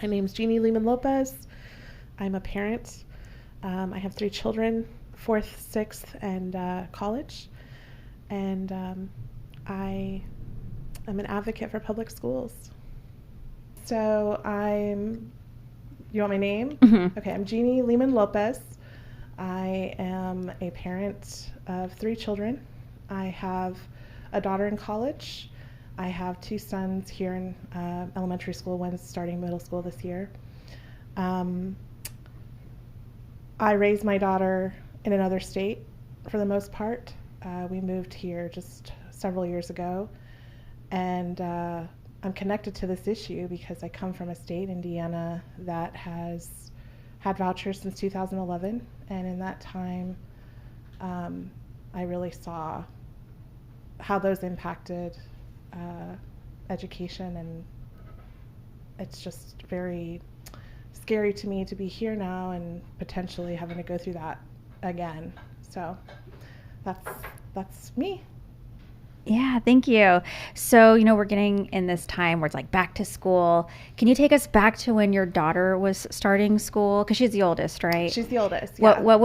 My name's Jeannie Lehman Lopez. I'm a parent. I have 3 children, 4th, 6th, and college. And I am an advocate for public schools. So you want my name? Mm-hmm. Okay, I'm Jeannie Lehman Lopez. I am a parent of 3 children. I have a daughter in college. I have 2 sons here in elementary school. One's starting middle school this year. I raised my daughter in another state for the most part. We moved here just several years ago, and I'm connected to this issue because I come from a state, Indiana, that has had vouchers since 2011, and in that time, I really saw how those impacted education, and it's just very scary to me to be here now and potentially having to go through that again. So that's me. Yeah, thank you. So, we're getting in this time where it's like back to school. Can you take us back to when your daughter was starting school? Because she's the oldest, right? She's the oldest. Yeah. What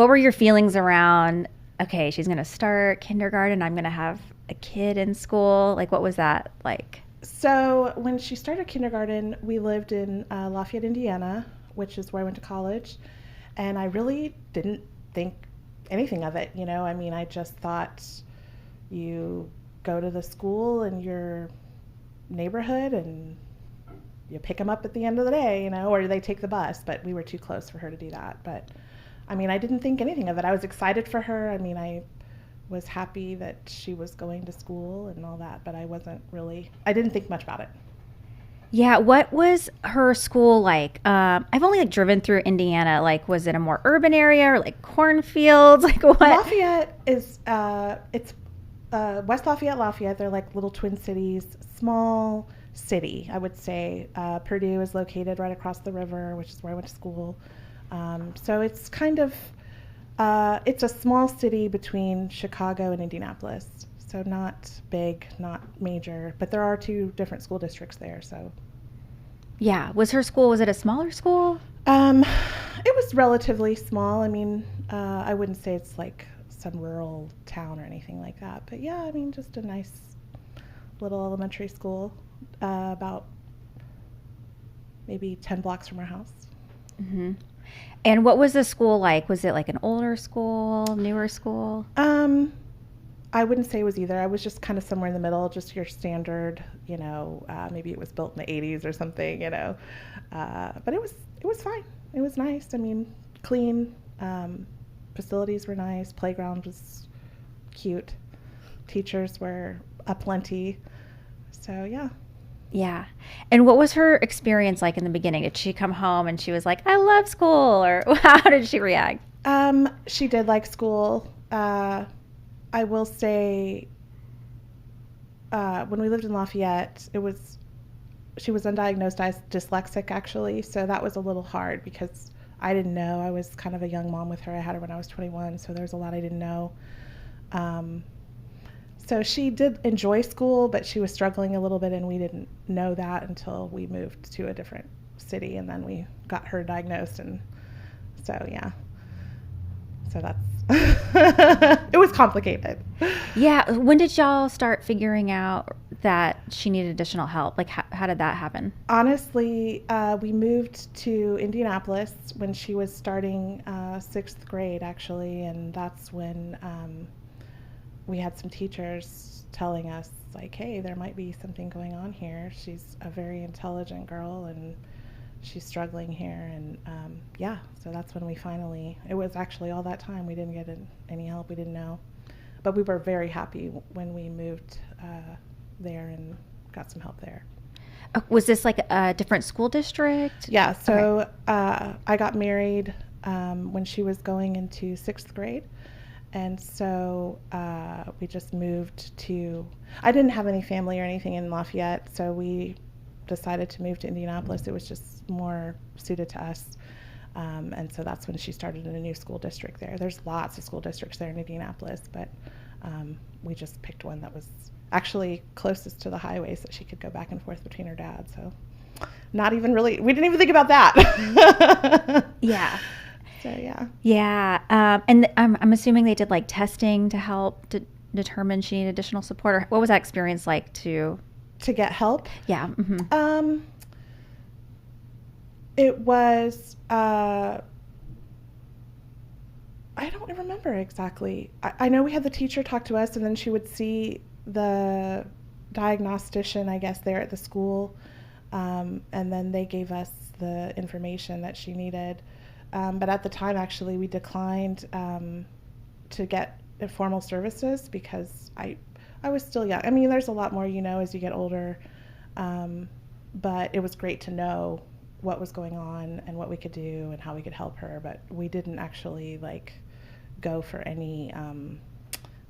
were your feelings around, okay, she's going to start kindergarten, I'm going to have a kid in school? Like, what was that like? So when she started kindergarten, we lived in Lafayette, Indiana, which is where I went to college. And I really didn't think anything of it. I just thought you go to the school in your neighborhood and you pick them up at the end of the day, or they take the bus. But we were too close for her to do that. But I didn't think anything of it. I was excited for her. I was happy that she was going to school and all that, but I didn't think much about it. Yeah, what was her school like? I've only driven through Indiana. Like, was it a more urban area or like cornfields? Like what? Lafayette is, it's West Lafayette. They're like little twin cities, small city, I would say. Purdue is located right across the river, which is where I went to school. So it's kind of, it's a small city between Chicago and Indianapolis. So not big, not major, but there are 2 different school districts there. So, Yeah, was it a smaller school? it was relatively small. I wouldn't say it's like some rural town or anything like that, but yeah, just a nice little elementary school, about maybe 10 blocks from our house. Mm-hmm. And what was the school like? Was it like an older school, newer school? I wouldn't say it was either. I was just kind of somewhere in the middle, just your standard, maybe it was built in the 80s or something, but it was fine. It was nice. Clean, facilities were nice, playground was cute, teachers were aplenty. So yeah. Yeah. And what was her experience like in the beginning? Did she come home and she was like, I love school? Or how did she react? She did like school. I will say, when we lived in Lafayette, she was undiagnosed as dyslexic, actually. So that was a little hard because I didn't know. I was kind of a young mom with her. I had her when I was 21, so there was a lot I didn't know. So she did enjoy school, but she was struggling a little bit, and we didn't know that until we moved to a different city, and then we got her diagnosed, and so yeah. So that's it was complicated. Yeah. When did y'all start figuring out that she needed additional help? Like, how did that happen? Honestly, we moved to Indianapolis when she was starting 6th grade, actually, and that's when we had some teachers telling us, like, hey, there might be something going on here. She's a very intelligent girl, and she's struggling here. And yeah, so that's when it was actually all that time we didn't get any help. We didn't know. But we were very happy when we moved there and got some help there. Was this like a different school district? Yeah, so okay. I got married when she was going into 6th grade. And so we just moved I didn't have any family or anything in Lafayette, so we decided to move to Indianapolis. It was just more suited to us. And so that's when she started in a new school district there. There's lots of school districts there in Indianapolis, but we just picked one that was actually closest to the highway so she could go back and forth between her dad. So not even really, we didn't even think about that. Yeah. So, yeah. Yeah. And I'm assuming they did like testing to help to determine she needed additional support, or what was that experience like to get help? Yeah. It was, I don't remember exactly. I know we had the teacher talk to us, and then she would see the diagnostician, I guess, there at the school, and then they gave us the information that she needed. But at the time, actually, we declined to get informal services because I was still young. I mean, there's a lot more, as you get older, but it was great to know what was going on and what we could do and how we could help her. But we didn't actually go for any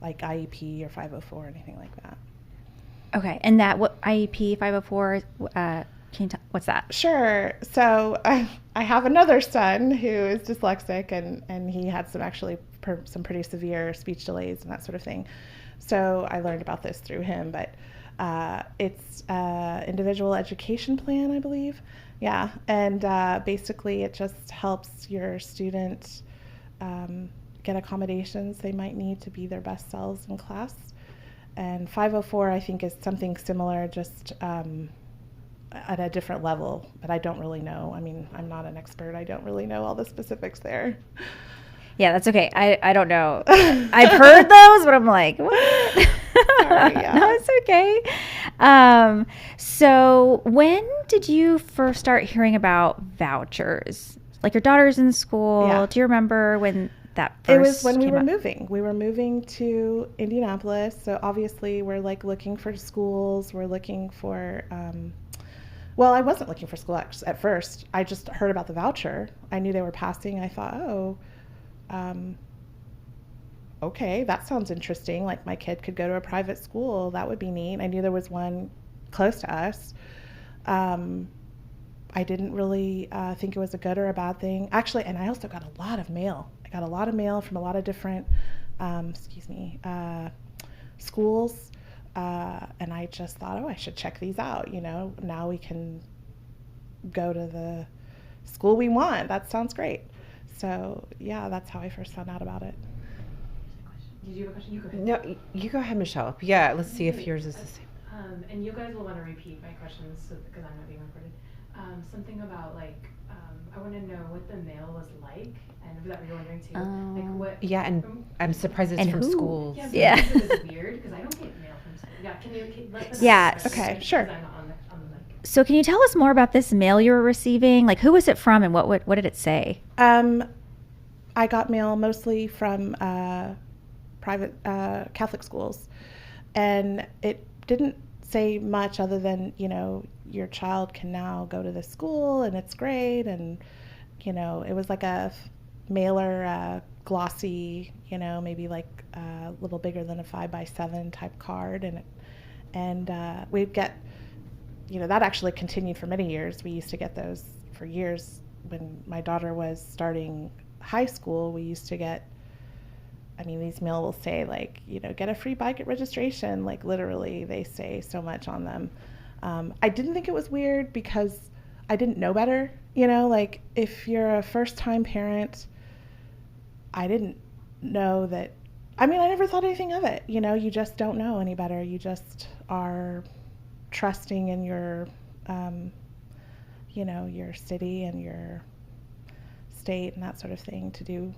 IEP or 504 or anything like that. Okay, and that what IEP 504? What's that? Sure. So I have another son who is dyslexic, and he had some pretty severe speech delays and that sort of thing. So I learned about this through him, but it's individual education plan, I believe. Yeah, and basically it just helps your student get accommodations they might need to be their best selves in class. And 504, I think, is something similar, just at a different level, but I don't really know. I mean, I'm not an expert. I don't really know all the specifics there. Yeah, that's okay. I don't know. I've heard those, but I'm like, what? Sorry, yeah. No, it's okay. So when did you first start hearing about vouchers? Like your daughter's in school. Yeah. Do you remember when that first It was when we were up? moving. We were moving to Indianapolis, so obviously we're looking for schools. We're looking for well, I wasn't looking for school at first. I just heard about the voucher. I knew they were passing. I thought, okay, that sounds interesting. Like my kid could go to a private school. That would be neat. I knew there was one close to us. I didn't really think it was a good or a bad thing. Actually, and I also got a lot of mail. I got a lot of mail from a lot of different, schools. And I just thought, I should check these out. Now we can go to the school we want. That sounds great. So, yeah, that's how I first found out about it. Did you have a question? You go ahead. No, you go ahead, Michelle. Yeah, let's see if yours is the same. And you guys will want to repeat my questions because I'm not being recorded. Something about I want to know what the mail was like, and that we were wondering too. What? Yeah, and I'm surprised it's from schools. Yeah. It was weird because I don't get mail from school. Yeah, can you let them Yeah. Okay, sure. I'm not on the mic. So can you tell us more about this mail you were receiving? Like, who was it from, and what did it say? I got mail mostly from private Catholic schools, and it didn't say much other than your child can now go to this school and it's great, and it was like a mailer, glossy, maybe like a little bigger than a 5x7 type card, and we'd get that actually continued for many years. We used to get those for years. When my daughter was starting high school, we used to get, these mail will say get a free bike at registration. Like literally they say so much on them. I didn't think it was weird because I didn't know better. If you're a first-time parent, I didn't know that. I never thought anything of it. You just don't know any better. You just are trusting in your, your city and your state and that sort of thing to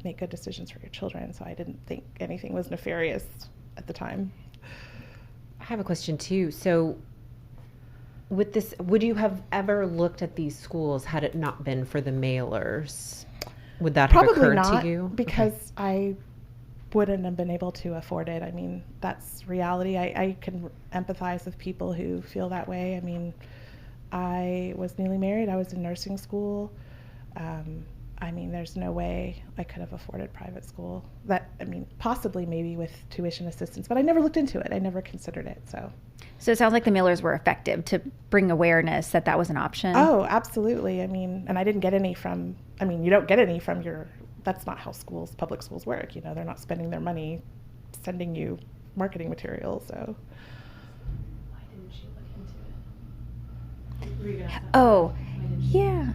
make good decisions for your children. So I didn't think anything was nefarious at the time. I have a question too. So with this, would you have ever looked at these schools had it not been for the mailers? Would that have Probably occurred not, to you? Because Okay. I wouldn't have been able to afford it. That's reality. I can empathize with people who feel that way. I was newly married. I was in nursing school. There's no way I could have afforded private school. Possibly maybe with tuition assistance, but I never looked into it. I never considered it. So So it sounds like the mailers were effective to bring awareness that was an option. Oh, absolutely. And I didn't get any from, you don't get any from that's not how public schools work. They're not spending their money sending you marketing materials. So Why didn't she look into it? Were you gonna ask that? Oh, Why didn't you? yeah.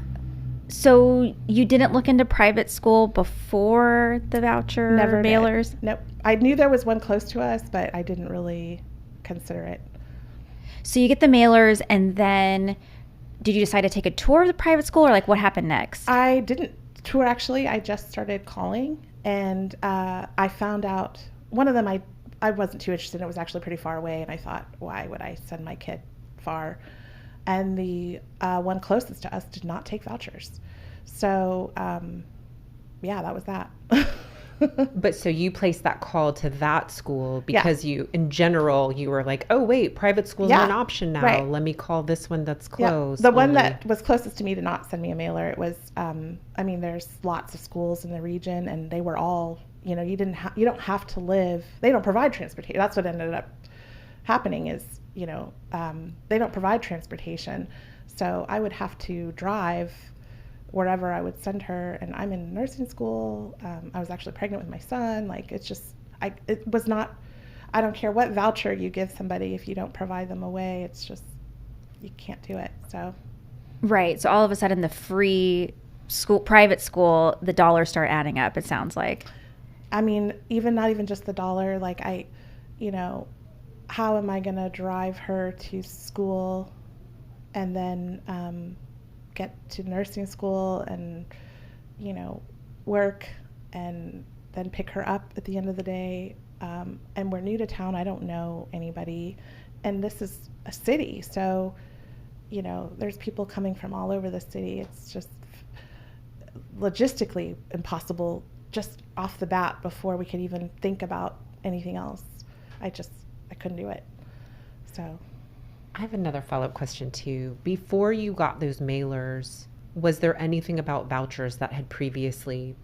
So you didn't look into private school before the voucher Never did. mailers? Nope. I knew there was one close to us, but I didn't really consider it. So you get the mailers, and then did you decide to take a tour of the private school, or like what happened next? I didn't tour, actually. I just started calling, and I found out one of them I wasn't too interested in. It was actually pretty far away, and I thought, why would I send my kid far? And the one closest to us did not take vouchers. So, yeah, that was that. But so you placed that call to that school because you, in general, you were like, oh, wait, private school's Yeah, an option now. right. Let me call this one that's Yeah. close. The one only. that was closest to me did not send me a mailer. It was, I mean, there's lots of schools in the region, and they were all, you know, you don't have to live. They don't provide transportation. That's what ended up happening is, you know, they don't provide transportation. So I would have to drive wherever I would send her, and I'm in nursing school. I was actually pregnant with my son. Like, it's just, it was not, I don't care what voucher you give somebody, if you don't provide them away, it's just, you can't do it. So, Right. So all of a sudden, the free school, private school, the dollars start adding up, it sounds like. I mean, not even just the dollar, like you know, how am I going to drive her to school and then get to nursing school and, you know, work and then pick her up at the end of the day? And we're new to town. I don't know anybody. And this is a city. So, you know, there's people coming from all over the city. It's just logistically impossible just off the bat before we could even think about anything else. I couldn't do it. So I have another follow-up question too. Before you got those mailers, was there anything about vouchers that had previously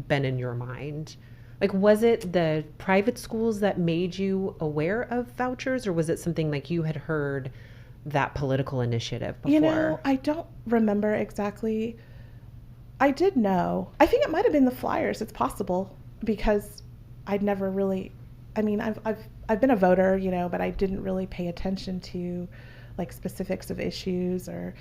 been in your mind? Like, was it the private schools that made you aware of vouchers, or was it something like you had heard that political initiative before? You know, I don't remember exactly. I did know. I think it might have been the flyers. It's possible, because I'd never really, I mean, I've been a voter, you know, but I didn't really pay attention to like specifics of issues, or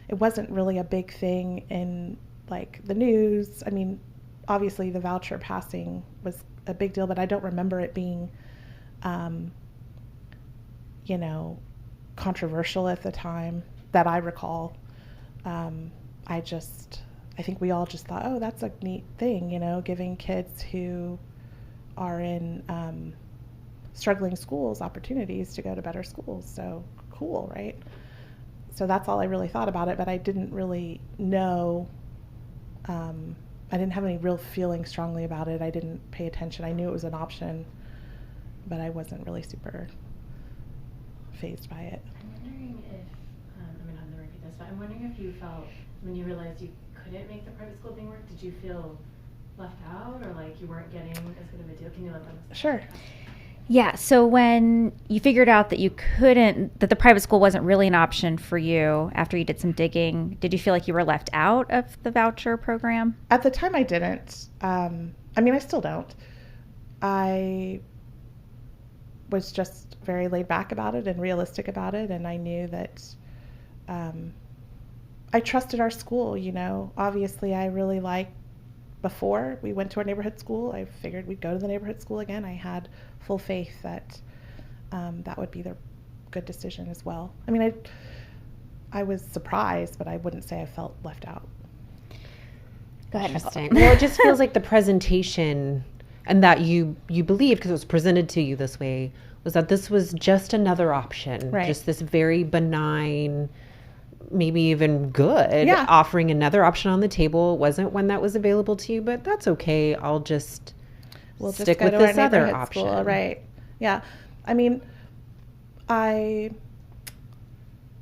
it wasn't really a big thing in like the news. I mean, obviously the voucher passing was a big deal, but I don't remember it being, you know, controversial at the time that I recall. I think we all just thought, oh, that's a neat thing, you know, giving kids who are in struggling schools opportunities to go to better schools. So cool, right? So that's all I really thought about it, but I didn't really know. I didn't have any real feeling strongly about it. I didn't pay attention. I knew it was an option, but I wasn't really super fazed by it. I'm wondering if, I'm going to have to repeat this, but I'm wondering if you felt, when you realized you couldn't make the private school thing work, did you feel left out, or like you weren't getting as good of a deal? Can you let them know? Sure. Yeah. So when you figured out that you couldn't, that the private school wasn't really an option for you after you did some digging, did you feel like you were left out of the voucher program? At the time I didn't. I mean, I still don't. I was just very laid back about it and realistic about it, and I knew that I trusted our school, you know. Obviously, I really liked, before we went to our neighborhood school, I figured we'd go to the neighborhood school again. I had full faith that that would be the good decision as well. I mean, I was surprised, but I wouldn't say I felt left out. Go ahead, Interesting. Nicole. Well, it just feels like the presentation, and that you believed, because it was presented to you this way, was that this was just another option, Right. just this very benign, maybe even good, Yeah. offering another option on the table. It wasn't one that was available to you, but that's okay. I'll just We'll stick just go with to this our other neighborhood option. school, right? Yeah. I mean,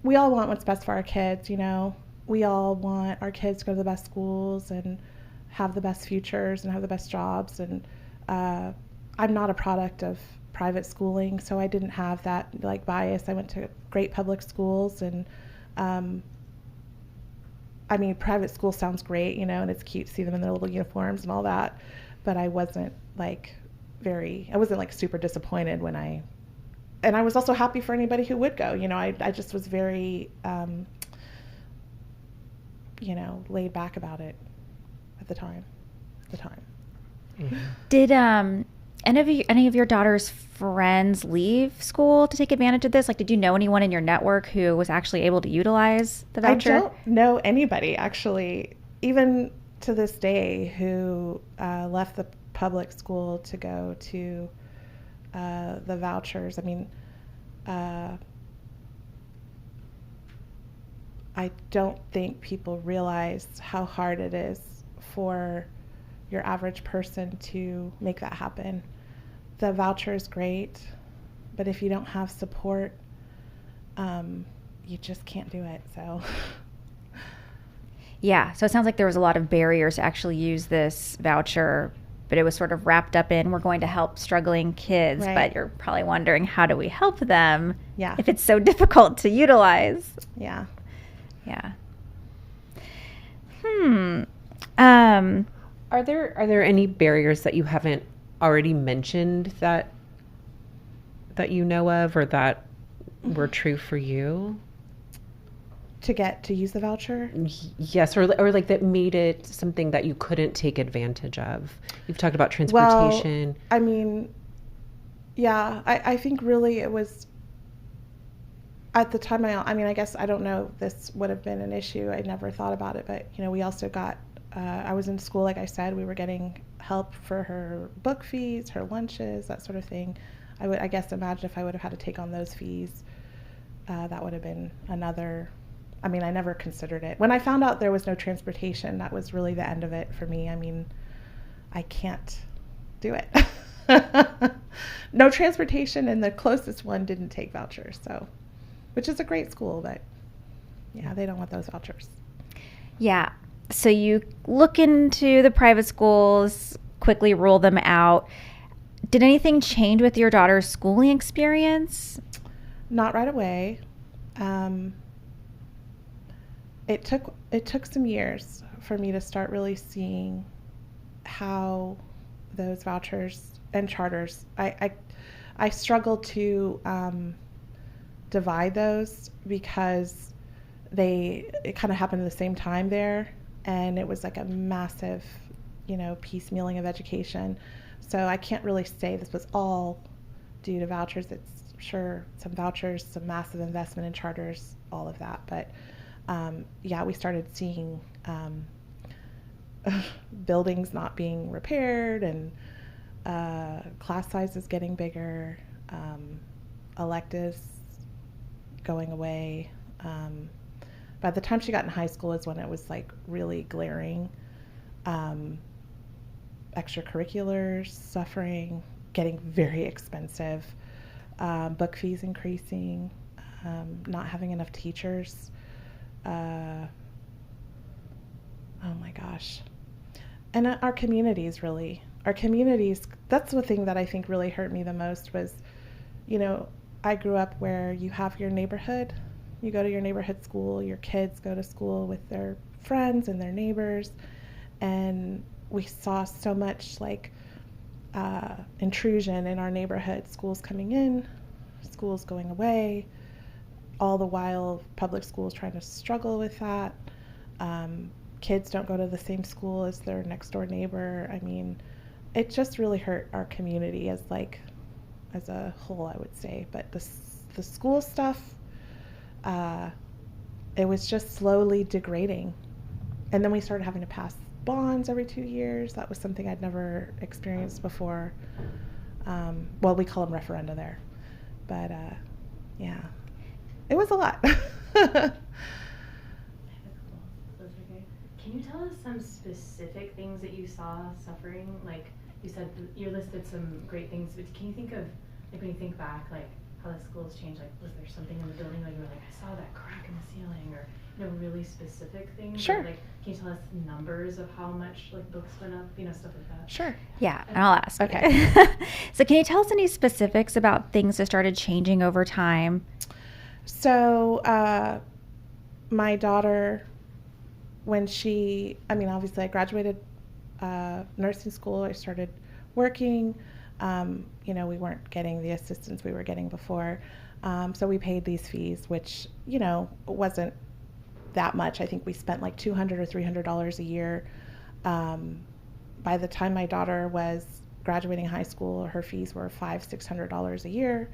we all want what's best for our kids, you know. We all want our kids to go to the best schools and have the best futures and have the best jobs. And I'm not a product of private schooling, so I didn't have that like bias. I went to great public schools, and I mean, private school sounds great, you know, and it's cute to see them in their little uniforms and all that, but I wasn't like super disappointed when and I was also happy for anybody who would go. I just was very, laid back about it at the time. Mm-hmm. Did any of your daughter's friends leave school to take advantage of this? Like, did you know anyone in your network who was actually able to utilize the voucher? I don't know anybody, actually, even to this day, who left the public school to go to the vouchers. I mean, I don't think people realize how hard it is for your average person to make that happen. The voucher is great, but if you don't have support, you just can't do it. So Yeah, so it sounds like there was a lot of barriers to actually use this voucher, but it was sort of wrapped up in we're going to help struggling kids, Right. but you're probably wondering, how do we help them Yeah. if it's so difficult to utilize? yeah. Yeah. Are there any barriers that you haven't already mentioned that you know of, or that were true for you? To use the voucher? Yes, or like that made it something that you couldn't take advantage of. You've talked about transportation. Well, I mean, yeah, I think really it was at the time. I guess I don't know if this would have been an issue. I never thought about it, but we also got. I was in school, like I said, we were getting help for her book fees, her lunches, that sort of thing. I guess imagine if I would have had to take on those fees, that would have been another. I mean, I never considered it. When I found out there was no transportation, that was really the end of it for me. I mean, I can't do it. No transportation, and the closest one didn't take vouchers, which is a great school, but yeah, they don't want those vouchers. Yeah. So you look into the private schools, quickly rule them out. Did anything change with your daughter's schooling experience? Not right away. It took some years for me to start really seeing how those vouchers and charters. I struggled to divide those because it kind of happened at the same time there, and it was like a massive, piecemealing of education. So I can't really say this was all due to vouchers. It's sure some vouchers, some massive investment in charters, all of that. But yeah, we started seeing buildings not being repaired, and class sizes getting bigger, electives going away. By the time she got in high school is when it was like really glaring. Extracurriculars suffering, getting very expensive, book fees increasing, not having enough teachers. Oh my gosh. And our communities, that's the thing that I think really hurt me the most was, I grew up where you have your neighborhood. You go to your neighborhood school, your kids go to school with their friends and their neighbors, and we saw so much intrusion in our neighborhood, schools coming in, schools going away, all the while public schools trying to struggle with that. Kids don't go to the same school as their next door neighbor. I mean, it just really hurt our community as a whole, I would say. But the school stuff, it was just slowly degrading. And then we started having to pass bonds every 2 years. That was something I'd never experienced before. Well, we call them referenda there. But yeah, it was a lot. Can you tell us some specific things that you saw suffering? Like you said, you listed some great things, but can you think of, when you think back, how the schools changed? Was there something in the building where you were I saw that crack in the ceiling, or really specific things? Sure. Or, can you tell us numbers of how much books went up, stuff like that? Sure. Yeah, and I'll ask. Okay. So can you tell us any specifics about things that started changing over time? So my daughter, when obviously I graduated nursing school, I started working. We weren't getting the assistance we were getting before. So we paid these fees, which, wasn't that much. I think we spent like $200 or $300 a year. By the time my daughter was graduating high school, her fees were $500-$600 a year.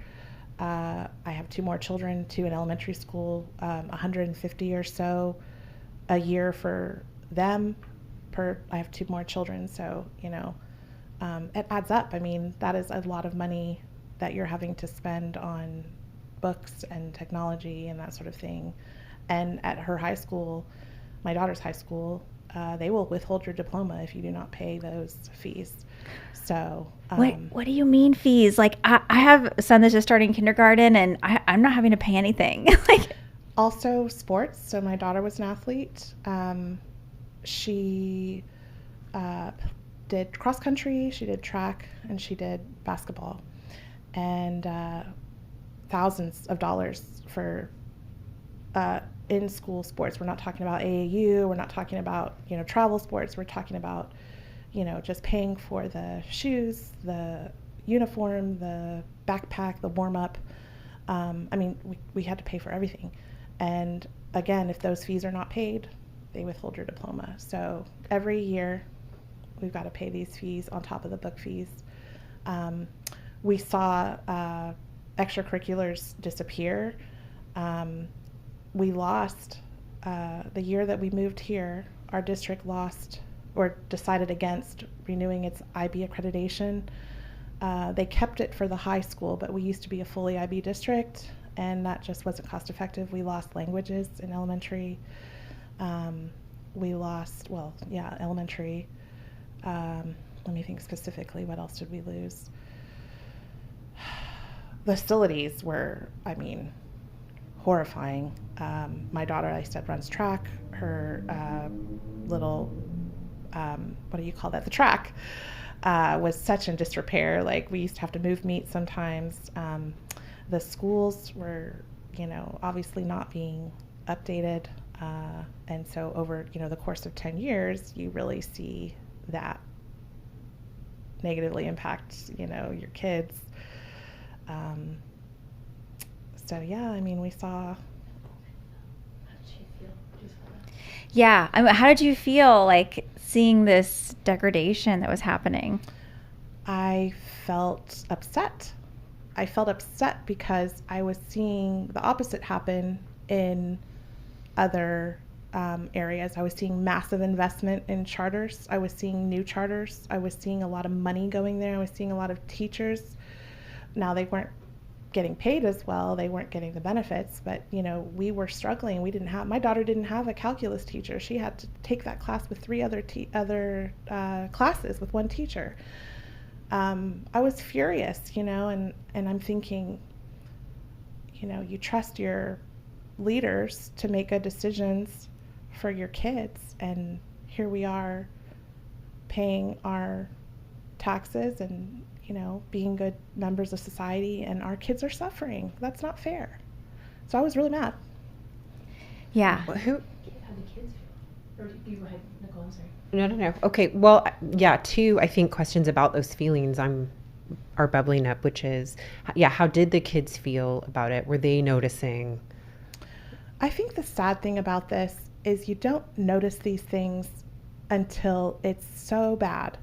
I have two more children, two in elementary school, 150 or so a year for them. I have two more children, so it adds up. I mean, that is a lot of money that you're having to spend on books and technology and that sort of thing. And at her high school, my daughter's high school, they will withhold your diploma if you do not pay those fees. So what do you mean fees? Like I have a son that's just starting kindergarten, and I'm not having to pay anything. Like, also sports. So my daughter was an athlete. She did cross country, she did track, and she did basketball. And thousands of dollars for in-school sports. We're not talking about AAU. We're not talking about, travel sports. We're talking about, just paying for the shoes, the uniform, the backpack, the warm-up. We had to pay for everything. And again, if those fees are not paid, they withhold your diploma. So every year we've got to pay these fees on top of the book fees. We saw extracurriculars disappear. We lost, the year that we moved here, our district lost or decided against renewing its IB accreditation. They kept it for the high school, but we used to be a fully IB district, and that just wasn't cost effective. We lost languages in elementary. We lost, elementary. Let me think specifically, what else did we lose? Facilities were, horrifying. My daughter, I said, runs track. Her little, what do you call that? The track was such in disrepair. Like, we used to have to move meat sometimes. The schools were, obviously not being updated. And so over, the course of 10 years, you really see that negatively impact, your kids. So yeah, we saw. How did she feel? Yeah. How did you feel like seeing this degradation that was happening? I felt upset. I felt upset because I was seeing the opposite happen in other areas. I was seeing massive investment in charters. I was seeing new charters. I was seeing a lot of money going there. I was seeing a lot of teachers. Now, they weren't getting paid as well. They weren't getting the benefits, but we were struggling. My daughter didn't have a calculus teacher. She had to take that class with three other classes with one teacher. I was furious, and I'm thinking, you trust your leaders to make good decisions for your kids, and here we are paying our taxes and being good members of society, and our kids are suffering. That's not fair. So I was really mad. Yeah. How did the kids feel? Or you go ahead, Nicole, I'm sorry. No. Okay. Well, yeah, two, I think, questions about those feelings are bubbling up, which is, how did the kids feel about it? Were they noticing? I think the sad thing about this is you don't notice these things until it's so bad.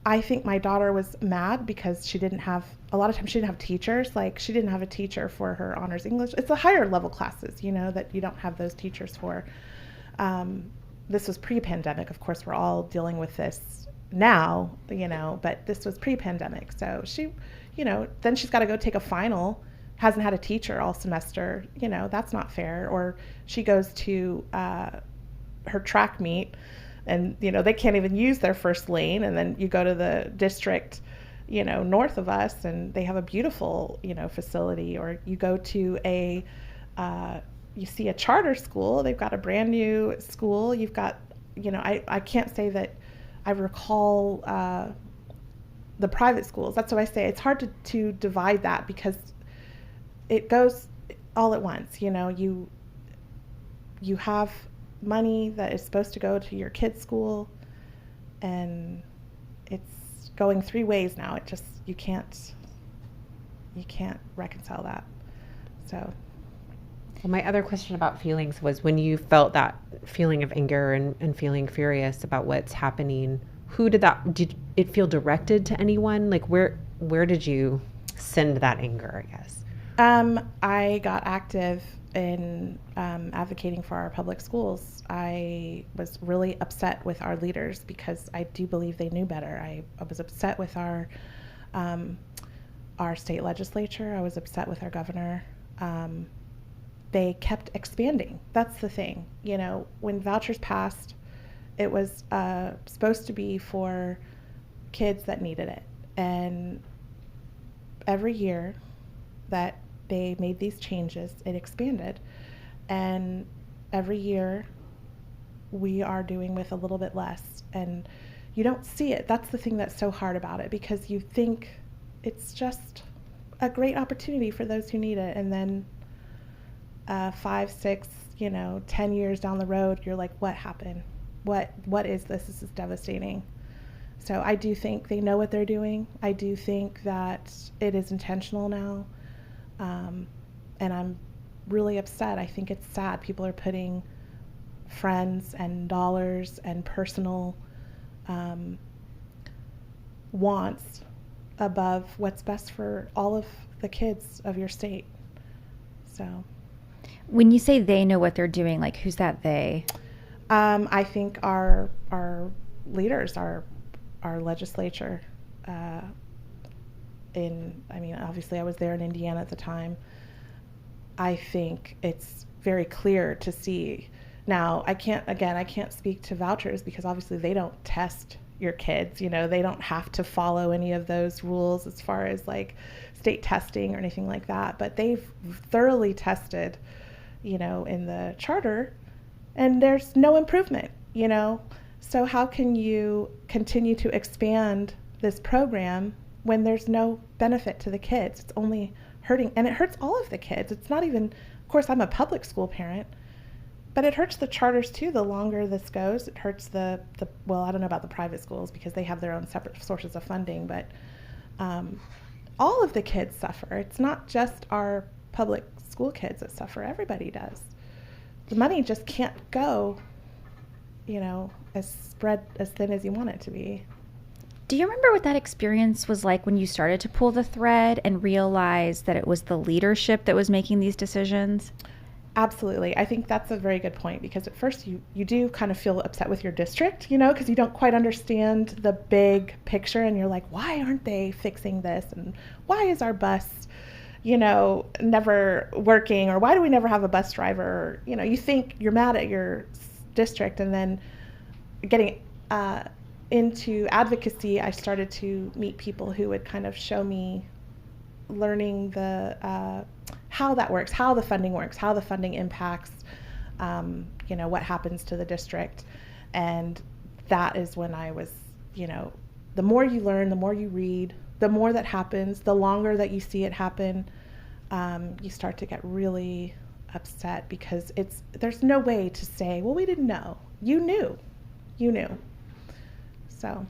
I think my daughter was mad because a lot of times she didn't have teachers. Like, she didn't have a teacher for her honors English. It's the higher level classes, that you don't have those teachers for. This was pre-pandemic. Of course, we're all dealing with this now, but this was pre-pandemic. So she, then she's got to go take a final, hasn't had a teacher all semester. That's not fair. Or she goes to her track meet, and they can't even use their first lane, and then you go to the district north of us, and they have a beautiful facility. Or you go to you see a charter school, they've got a brand new school. You've got I can't say that I recall the private schools. That's what I say. It's hard to divide that because it goes all at once. You have money that is supposed to go to your kid's school, and it's it's going three ways now. It just, you can't reconcile that. So. Well, my other question about feelings was when you felt that feeling of anger and feeling furious about what's happening, did it feel directed to anyone? Like where did you send that anger, I guess? I got active in advocating for our public schools. I was really upset with our leaders because I do believe they knew better. I was upset with our state legislature. I was upset with our governor. They kept expanding. That's the thing. You know, when vouchers passed, it was supposed to be for kids that needed it. And every year that they made these changes, it expanded. And every year we are doing with a little bit less. And you don't see it. That's the thing that's so hard about it, because you think it's just a great opportunity for those who need it. And then 5, 6, 10 years down the road, you're like, what happened? What is this? This is devastating. So I do think they know what they're doing. I do think that it is intentional now. And I'm really upset. I think it's sad. People are putting friends and dollars and personal wants above what's best for all of the kids of your state. So. When you say they know what they're doing, like who's that they? I think our leaders, our legislature. Obviously I was there in Indiana at the time. I think it's very clear to see. Now, I can't speak to vouchers because obviously they don't test your kids. They don't have to follow any of those rules as far as like state testing or anything like that. But they've thoroughly tested, in the charter, and there's no improvement, So how can you continue to expand this program when there's no benefit to the kids? It's only hurting, and it hurts all of the kids. It's not even, of course, I'm a public school parent, but it hurts the charters too. The longer this goes, it hurts well, I don't know about the private schools because they have their own separate sources of funding, but all of the kids suffer. It's not just our public school kids that suffer. Everybody does. The money just can't go, as spread as thin as you want it to be. Do you remember what that experience was like when you started to pull the thread and realize that it was the leadership that was making these decisions? Absolutely. I think that's a very good point, because at first you do kind of feel upset with your district, because you don't quite understand the big picture, and you're like, why aren't they fixing this? And why is our bus, never working? Or why do we never have a bus driver? You think you're mad at your district, and then getting into advocacy, I started to meet people who would kind of show me, learning the how that works, how the funding works, how the funding impacts, what happens to the district. And that is when I was, the more you learn, the more you read, the more that happens, the longer that you see it happen, you start to get really upset, because there's no way to say, well, we didn't know. You knew. So.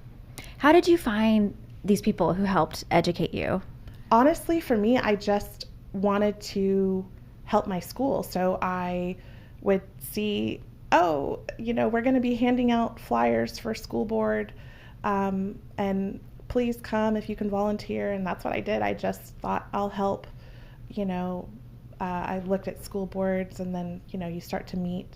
How did you find these people who helped educate you? Honestly, for me, I just wanted to help my school. So I would see, we're going to be handing out flyers for school board, and please come if you can volunteer. And that's what I did. I just thought, I'll help. I looked at school boards, and then, you start to meet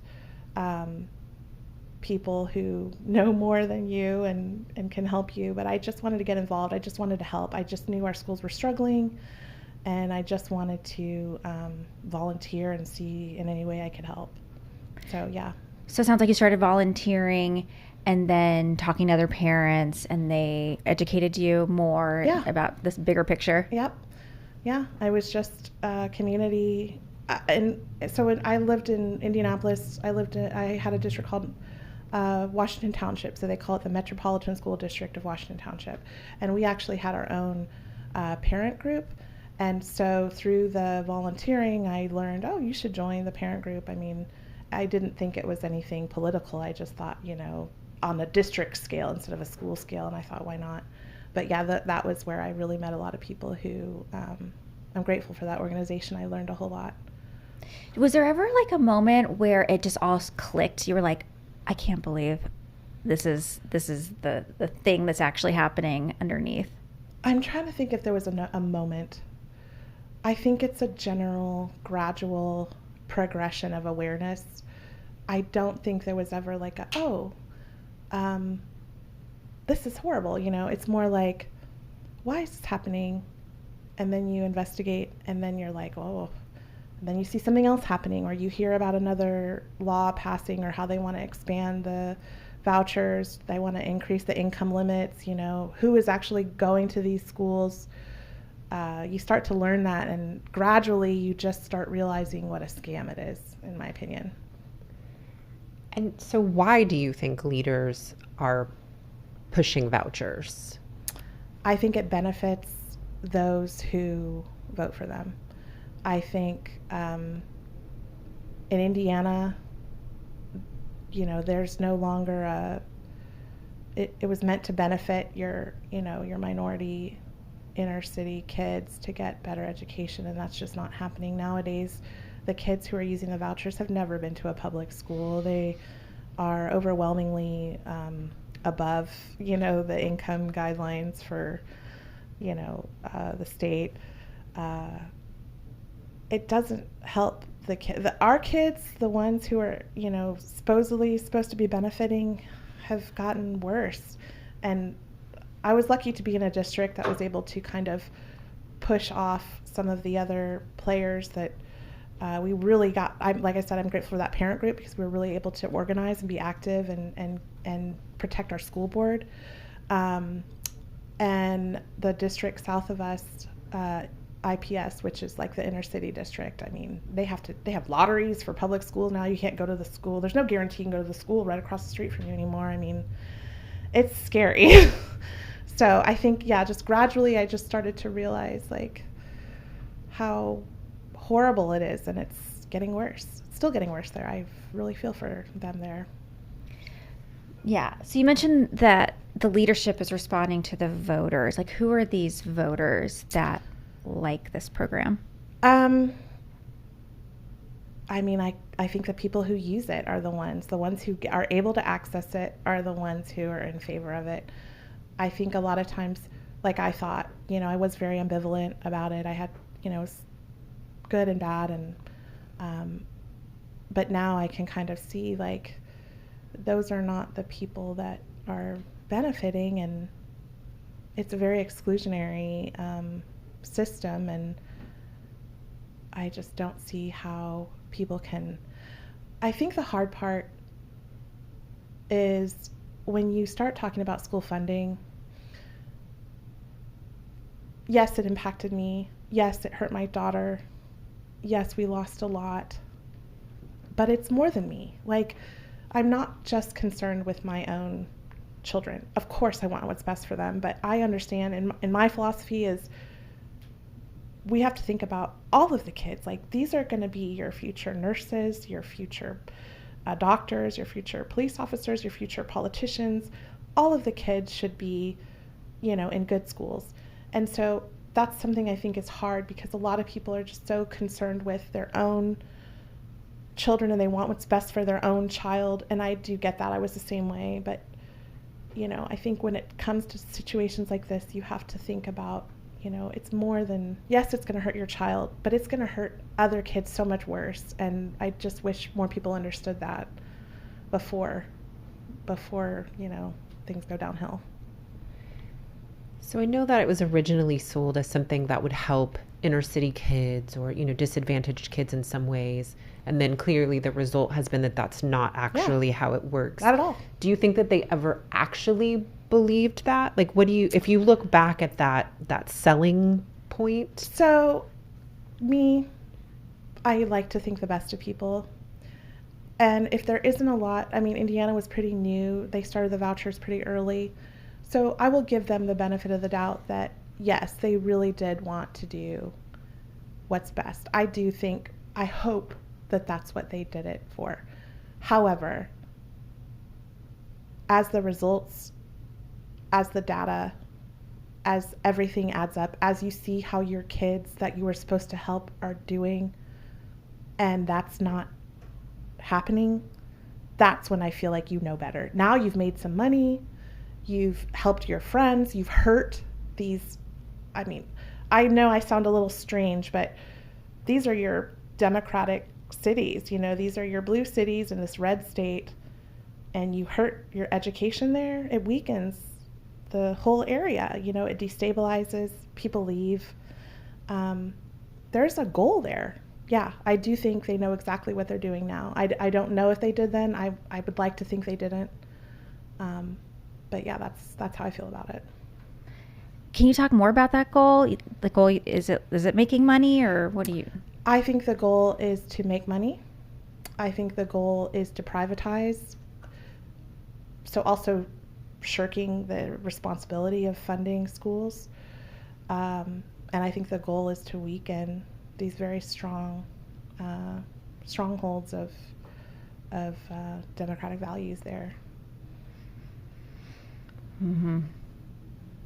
people who know more than you and can help you. But I just wanted to get involved. I just wanted to help. I just knew our schools were struggling, and I just wanted to volunteer and see in any way I could help. So, yeah. So it sounds like you started volunteering and then talking to other parents, and they educated you more about this bigger picture. Yep. Yeah, I was just community. And so when I lived in Indianapolis, I had a district called Washington Township, so they call it the Metropolitan School District of Washington Township. And we actually had our own parent group. And so through the volunteering, I learned, you should join the parent group. I mean, I didn't think it was anything political. I just thought, on a district scale instead of a school scale, and I thought, why not? But yeah, that was where I really met a lot of people who, I'm grateful for that organization. I learned a whole lot. Was there ever like a moment where it just all clicked? You were like, I can't believe this is the thing that's actually happening underneath. I'm trying to think if there was a moment. I think it's a general, gradual progression of awareness. I don't think there was ever like this is horrible, It's more like, why is this happening? And then you investigate, and then you're like, oh. And then you see something else happening, or you hear about another law passing, or how they want to expand the vouchers, they want to increase the income limits, who is actually going to these schools. You start to learn that, and gradually you just start realizing what a scam it is, in my opinion. And so why do you think leaders are pushing vouchers? I think it benefits those who vote for them. I think in Indiana, there's no longer it was meant to benefit your minority inner city kids to get better education, and that's just not happening nowadays. The kids who are using the vouchers have never been to a public school. They are overwhelmingly above, the income guidelines for, the state. It doesn't help the kids. Our kids, the ones who are, supposedly supposed to be benefiting, have gotten worse. And I was lucky to be in a district that was able to kind of push off some of the other players that we really got. Like I said, I'm grateful for that parent group, because we were really able to organize and be active and protect our school board. And the district south of us, IPS, which is like the inner city district. I mean, they have lotteries for public schools now. You can't go to the school. There's no guarantee you can go to the school right across the street from you anymore. I mean, it's scary. So I think, just gradually I just started to realize like how horrible it is, and it's getting worse. It's still getting worse there. I really feel for them there. Yeah. So you mentioned that the leadership is responding to the voters. Like, who are these voters that like this program? I mean, I think the people who use it are the ones who are able to access it are the ones who are in favor of it. I think a lot of times, like I thought, I was very ambivalent about it. I had, good and bad, and but now I can kind of see like those are not the people that are benefiting, and it's a very exclusionary system, and I just don't see how people can. I think the hard part is when you start talking about school funding. Yes, it impacted me. Yes, it hurt my daughter. Yes, we lost a lot. But it's more than me. Like, I'm not just concerned with my own children. Of course, I want what's best for them, but I understand, and my philosophy is we have to think about all of the kids. Like, these are going to be your future nurses, your future doctors, your future police officers, your future politicians. All of the kids should be, in good schools. And so that's something I think is hard, because a lot of people are just so concerned with their own children, and they want what's best for their own child. And I do get that. I was the same way. But, I think when it comes to situations like this, you have to think about, it's more than, yes, it's going to hurt your child, but it's going to hurt other kids so much worse. And I just wish more people understood that before, things go downhill. So I know that it was originally sold as something that would help inner city kids or, disadvantaged kids in some ways. And then clearly the result has been that that's not actually how it works. Not at all. Do you think that they ever actually believed that? Like, if you look back at that selling point? So I like to think the best of people. And if there isn't a lot, Indiana was pretty new. They started the vouchers pretty early. So I will give them the benefit of the doubt that, yes, they really did want to do what's best. I hope that that's what they did it for. However, as the results, as the data as everything adds up, as you see how your kids that you were supposed to help are doing, and that's not happening, that's when I feel like you know better. Now you've made some money, you've helped your friends, you've hurt these, I mean, I know I sound a little strange, but these are your democratic cities, you know, these are your blue cities in this red state, and you hurt your education there, it weakens the whole area, you know, it destabilizes, people leave. There's a goal there. Yeah, I do think they know exactly what they're doing now. I don't know if they did then. I would like to think they didn't. But yeah, that's how I feel about it. Can you talk more about that goal? The goal, is it making money, or what do you? I think the goal is to make money. I think the goal is to privatize. So also shirking the responsibility of funding schools. And I think the goal is to weaken these very strong strongholds of democratic values there. Mm-hmm.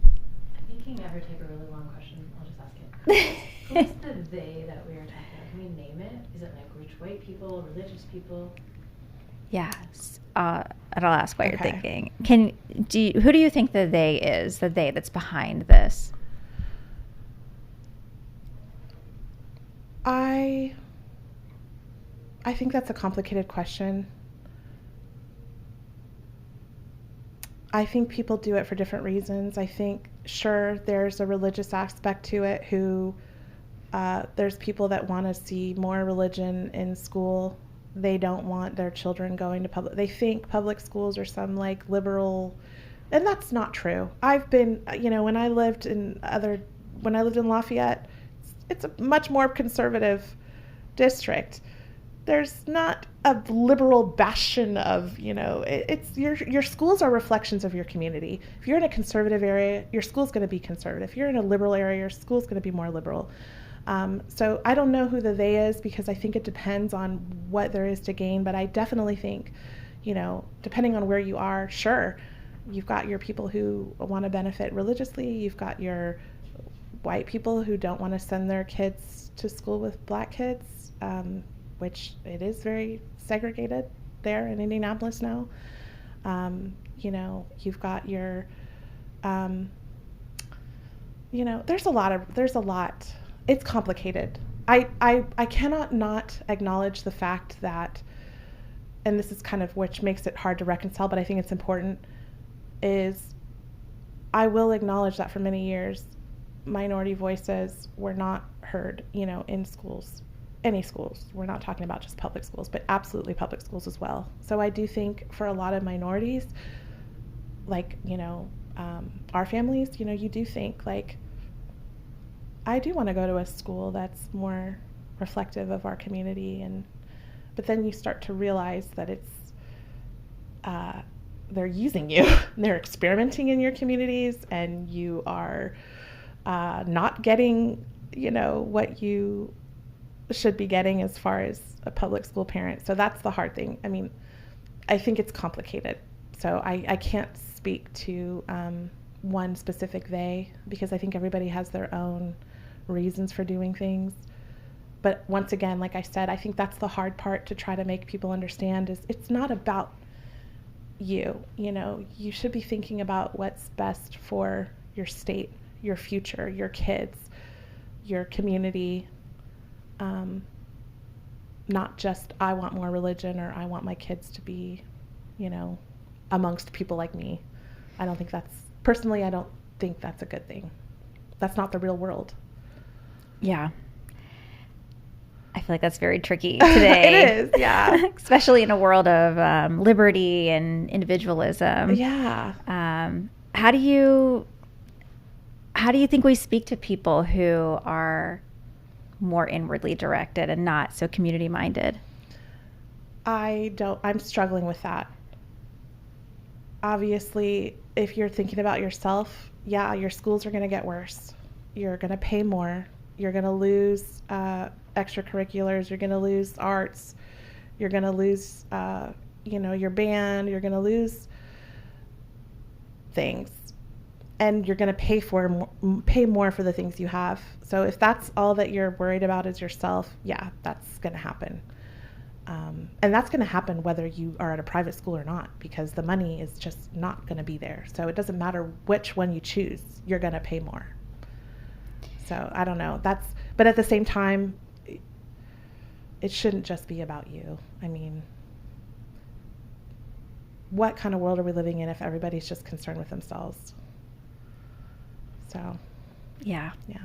I'm thinking ever take a really long question. I'll just ask it. Who's the they that we are talking about? Can we name it? Is it like rich white people, religious people? Yes. And I'll ask what you're Okay. thinking. Who do you think the they is? The they that's behind this? I think that's a complicated question. I think people do it for different reasons. I think, sure, there's a religious aspect to it who, there's people that want to see more religion in school. They don't want their children going to public. They think public schools are some like liberal, and that's not true. I've been, you know, when I lived in Lafayette, it's a much more conservative district. There's not a liberal bastion of, you know, it's your schools are reflections of your community. If you're in a conservative area, your school's going to be conservative. If you're in a liberal area, your school's going to be more liberal. So I don't know who the they is, because I think it depends on what there is to gain. But I definitely think, you know, depending on where you are, sure, you've got your people who want to benefit religiously. You've got your white people who don't want to send their kids to school with black kids, which it is very segregated there in Indianapolis now. You know, you've got your, you know, there's a lot. It's complicated. I cannot not acknowledge the fact that, and this is kind of which makes it hard to reconcile, but I think it's important, is I will acknowledge that for many years, minority voices were not heard, you know, in schools, any schools. We're not talking about just public schools, but absolutely public schools as well. So I do think for a lot of minorities, like, you know, our families, you know, you do think like, I do want to go to a school that's more reflective of our community, but then you start to realize that it's they're using you, they're experimenting in your communities, and you are not getting, you know, what you should be getting as far as a public school parent. So that's the hard thing. I mean, I think it's complicated. So I can't speak to one specific they, because I think everybody has their own reasons for doing things. But once again, like I said, I think that's the hard part to try to make people understand, is it's not about you. You know, you should be thinking about what's best for your state, your future, your kids, your community. Not just, I want more religion, or I want my kids to be, you know, amongst people like me. I don't think that's a good thing. That's not the real world. Yeah. I feel like that's very tricky today. It is, yeah. Especially in a world of liberty and individualism. Yeah. How do you think we speak to people who are more inwardly directed and not so community minded? I'm struggling with that. Obviously, if you're thinking about yourself, yeah, your schools are going to get worse. You're going to pay more. You're going to lose extracurriculars. You're going to lose arts. You're going to lose, you know, your band. You're going to lose things. and you're going to pay more for the things you have. So if that's all that you're worried about is yourself, yeah, that's going to happen. And that's going to happen whether you are at a private school or not, because the money is just not going to be there. So it doesn't matter which one you choose, you're going to pay more. So I don't know. But at the same time, it shouldn't just be about you. I mean, what kind of world are we living in if everybody's just concerned with themselves? So, Yeah. yeah.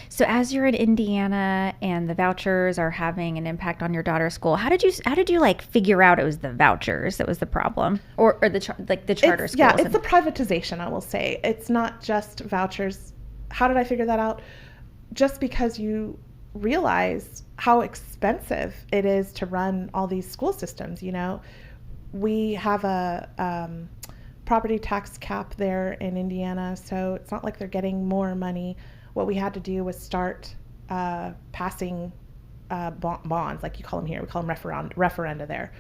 So as you're in Indiana and the vouchers are having an impact on your daughter's school, how did you like figure out it was the vouchers that was the problem, or the charter schools? Yeah, it's the privatization. I will say it's not just vouchers. How did I figure that out? Just because you realize how expensive it is to run all these school systems. You know, we have a property tax cap there in Indiana, so it's not like they're getting more money. What we had to do was start passing bonds, like you call them here. We call them referenda there.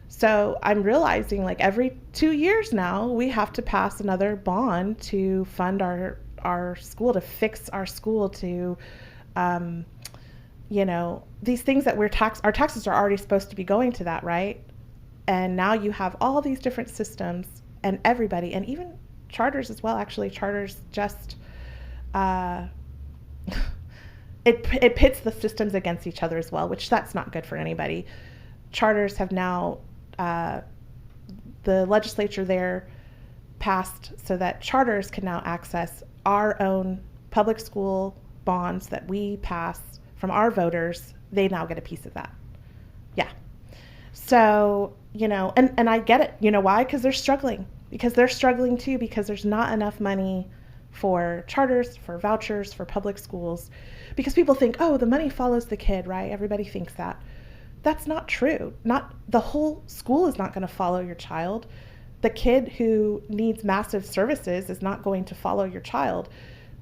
So I'm realizing like every 2 years now, we have to pass another bond to fund our school, to fix our school, to, these things that our taxes are already supposed to be going to that, right? And now you have all these different systems, and everybody, and even charters as well. Actually, charters just, it pits the systems against each other as well, which that's not good for anybody. Charters have now, the legislature there passed so that charters can now access our own public school bonds that we pass from our voters. They now get a piece of that. Yeah. So, and I get it. You know why? Because they're struggling. Because they're struggling too, because there's not enough money for charters, for vouchers, for public schools. Because people think, oh, the money follows the kid, right? Everybody thinks that. That's not true. Not the whole school is not going to follow your child. The kid who needs massive services is not going to follow your child.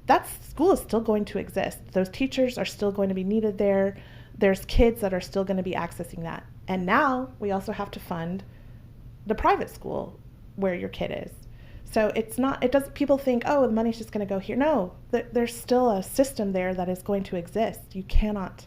That school is still going to exist. Those teachers are still going to be needed there. There's kids that are still going to be accessing that. And now we also have to fund the private school where your kid is. So people think, oh, the money's just going to go here. No, there's still a system there that is going to exist. You cannot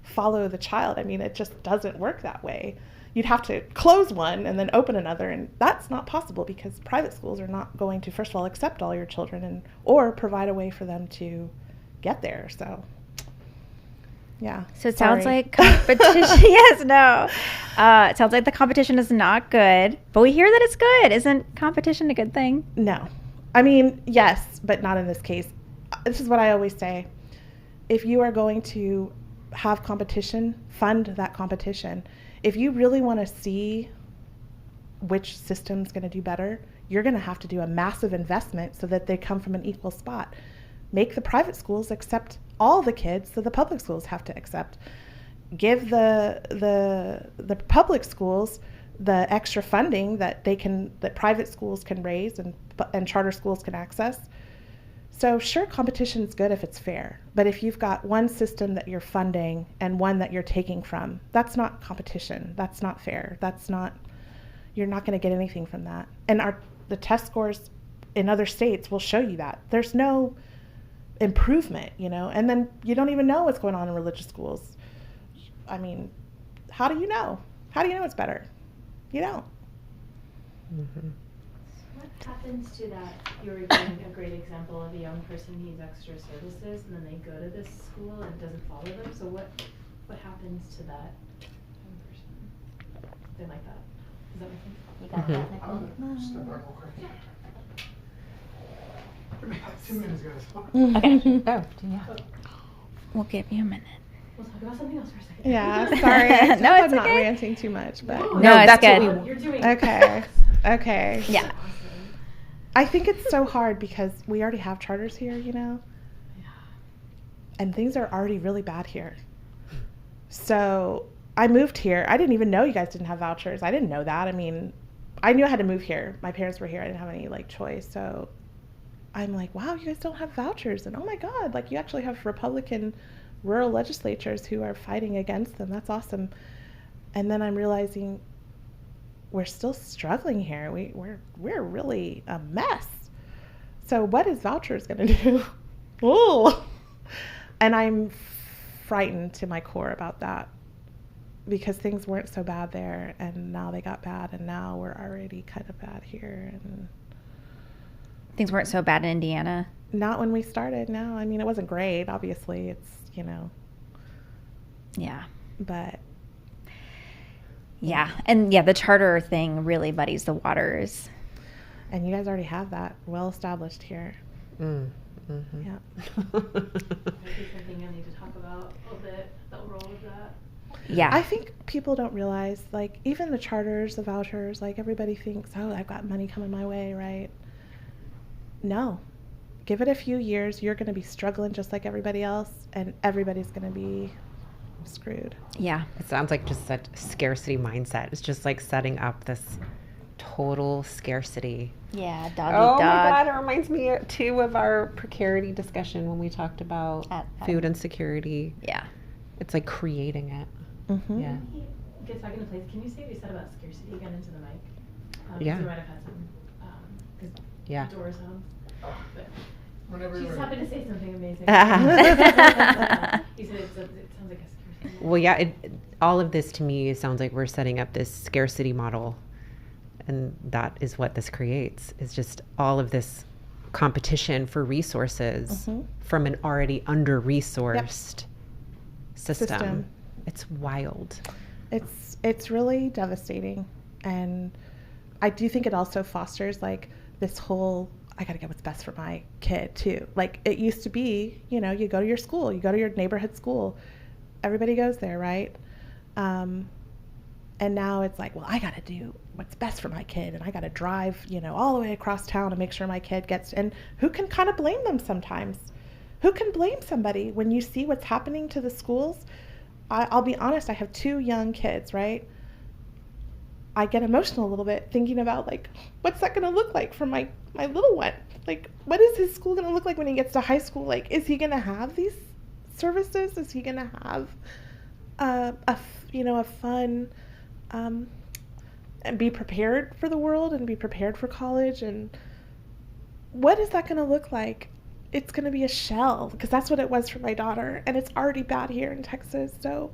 follow the child. I mean, it just doesn't work that way. You'd have to close one and then open another, and that's not possible because private schools are not going to, first of all, accept all your children or provide a way for them to get there. So, yeah. So it sounds like competition. Yes, no. It sounds like the competition is not good, but we hear that it's good. Isn't competition a good thing? No. I mean, yes, but not in this case. This is what I always say. If you are going to have competition, fund that competition. If you really want to see which system's going to do better, you're going to have to do a massive investment so that they come from an equal spot. Make the private schools accept all the kids so the public schools have to accept. Give the public schools the extra funding that private schools can raise and charter schools can access. So sure, competition is good if it's fair, but if you've got one system that you're funding and one that you're taking from, that's not competition. That's not fair. You're not going to get anything from that. And the test scores in other states will show you that. There's no improvement, and then you don't even know what's going on in religious schools. I mean, how do you know? How do you know it's better? You don't. Mm-hmm. What happens to that? You were giving a great example of a young person needs extra services, and then they go to this school and it doesn't follow them. So what happens to that young person? They like that. Does that make sense? You got that, Nicole? Step back real quick. Give me like 2 minutes, guys. Okay. Oh, yeah. We'll give you a minute. We'll talk about something else for a second. Yeah, sorry. I No, hope it's I'm not okay. ranting too much, but No, it's that's good. what we You're doing okay. Okay. Yeah. Awesome. I think it's so hard because we already have charters here, Yeah. and things are already really bad here. So I moved here. I didn't even know you guys didn't have vouchers. I didn't know that. I mean, I knew I had to move here. My parents were here. I didn't have any choice. So I'm like, wow, you guys don't have vouchers. And oh my God, you actually have Republican rural legislatures who are fighting against them. That's awesome. And then I'm realizing we're still struggling here. We're really a mess. So what is vouchers going to do? Ooh. And I'm frightened to my core about that, because things weren't so bad there, and now they got bad, and now we're already kind of bad here. And Things weren't so bad in Indiana. not when we started. No, I mean, it wasn't great. Obviously, it's, Yeah. but Yeah. And yeah, the charter thing really muddies the waters. and you guys already have that well established here. Mm. Mm-hmm. Yeah. Maybe something I need to talk about a little bit, the role of that. Yeah. I think people don't realize, like, even the charters, the vouchers, like, everybody thinks, oh, I've got money coming my way, right? No. Give it a few years, you're going to be struggling just like everybody else, and everybody's going to be screwed. Yeah. It sounds like just that scarcity mindset. It's just like setting up this total scarcity. Yeah. Dog Oh eat my dog. God, it reminds me too of our precarity discussion when we talked about At- food insecurity. Yeah. It's like creating it. Mm-hmm. Yeah. Can you get back into place? Can you say what you said about scarcity again into the mic? Yeah. You might have had some, because Yeah. the door sounds. But Whenever she you're just ready. happened to say something amazing. Ah. You said it sounds like a scarcity. Well, yeah, all of this to me sounds like we're setting up this scarcity model. And that is what this creates, is just all of this competition for resources Mhm. from an already under-resourced system. System. It's wild. It's really devastating, and I do think it also fosters, like, this whole, I gotta get what's best for my kid too. Like, it used to be, you go to your school, you go to your neighborhood school, everybody goes there, right? And now it's like, well, I gotta do what's best for my kid, and I gotta drive, all the way across town to make sure my kid gets. And who can kind of blame them sometimes? Who can blame somebody when you see what's happening to the schools? I'll be honest, I have 2 young kids, right? I get emotional a little bit thinking about, like, what's that going to look like for my little one? Like, what is his school going to look like when he gets to high school? Like, is he going to have these services? Is he going to have a fun, and be prepared for the world and be prepared for college? And what is that going to look like? It's going to be a shell, because that's what it was for my daughter, and it's already bad here in Texas. So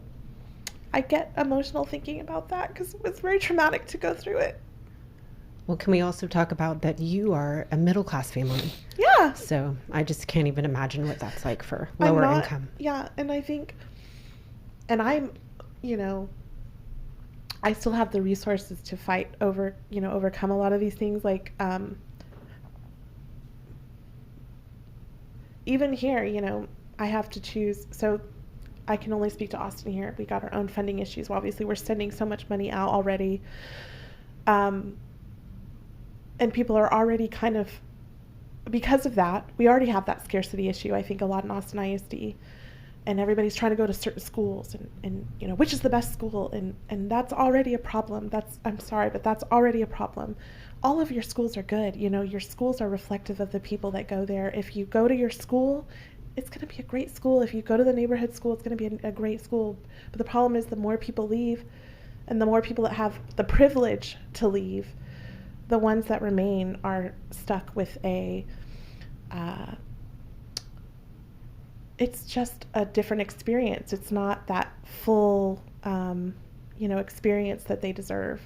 I get emotional thinking about that, because it was very traumatic to go through it. Well, can we also talk about that you are a middle-class family? Yeah. So I just can't even imagine what that's like for I'm lower not- income. Yeah, and I think, and I'm, I still have the resources to fight over, overcome a lot of these things. Like, even here, I have to choose. So I can only speak to Austin here. We got our own funding issues. Well, obviously, we're sending so much money out already. And people are already kind of, because of that, we already have that scarcity issue, I think, a lot in Austin ISD. And everybody's trying to go to certain schools, and which is the best school, and that's already a problem. I'm sorry, but that's already a problem. All of your schools are good. Your schools are reflective of the people that go there. If you go to your school, it's going to be a great school. If you go to the neighborhood school, it's going to be a great school. But the problem is, the more people leave, and the more people that have the privilege to leave, the ones that remain are stuck with it's just a different experience. It's not that full, experience that they deserve.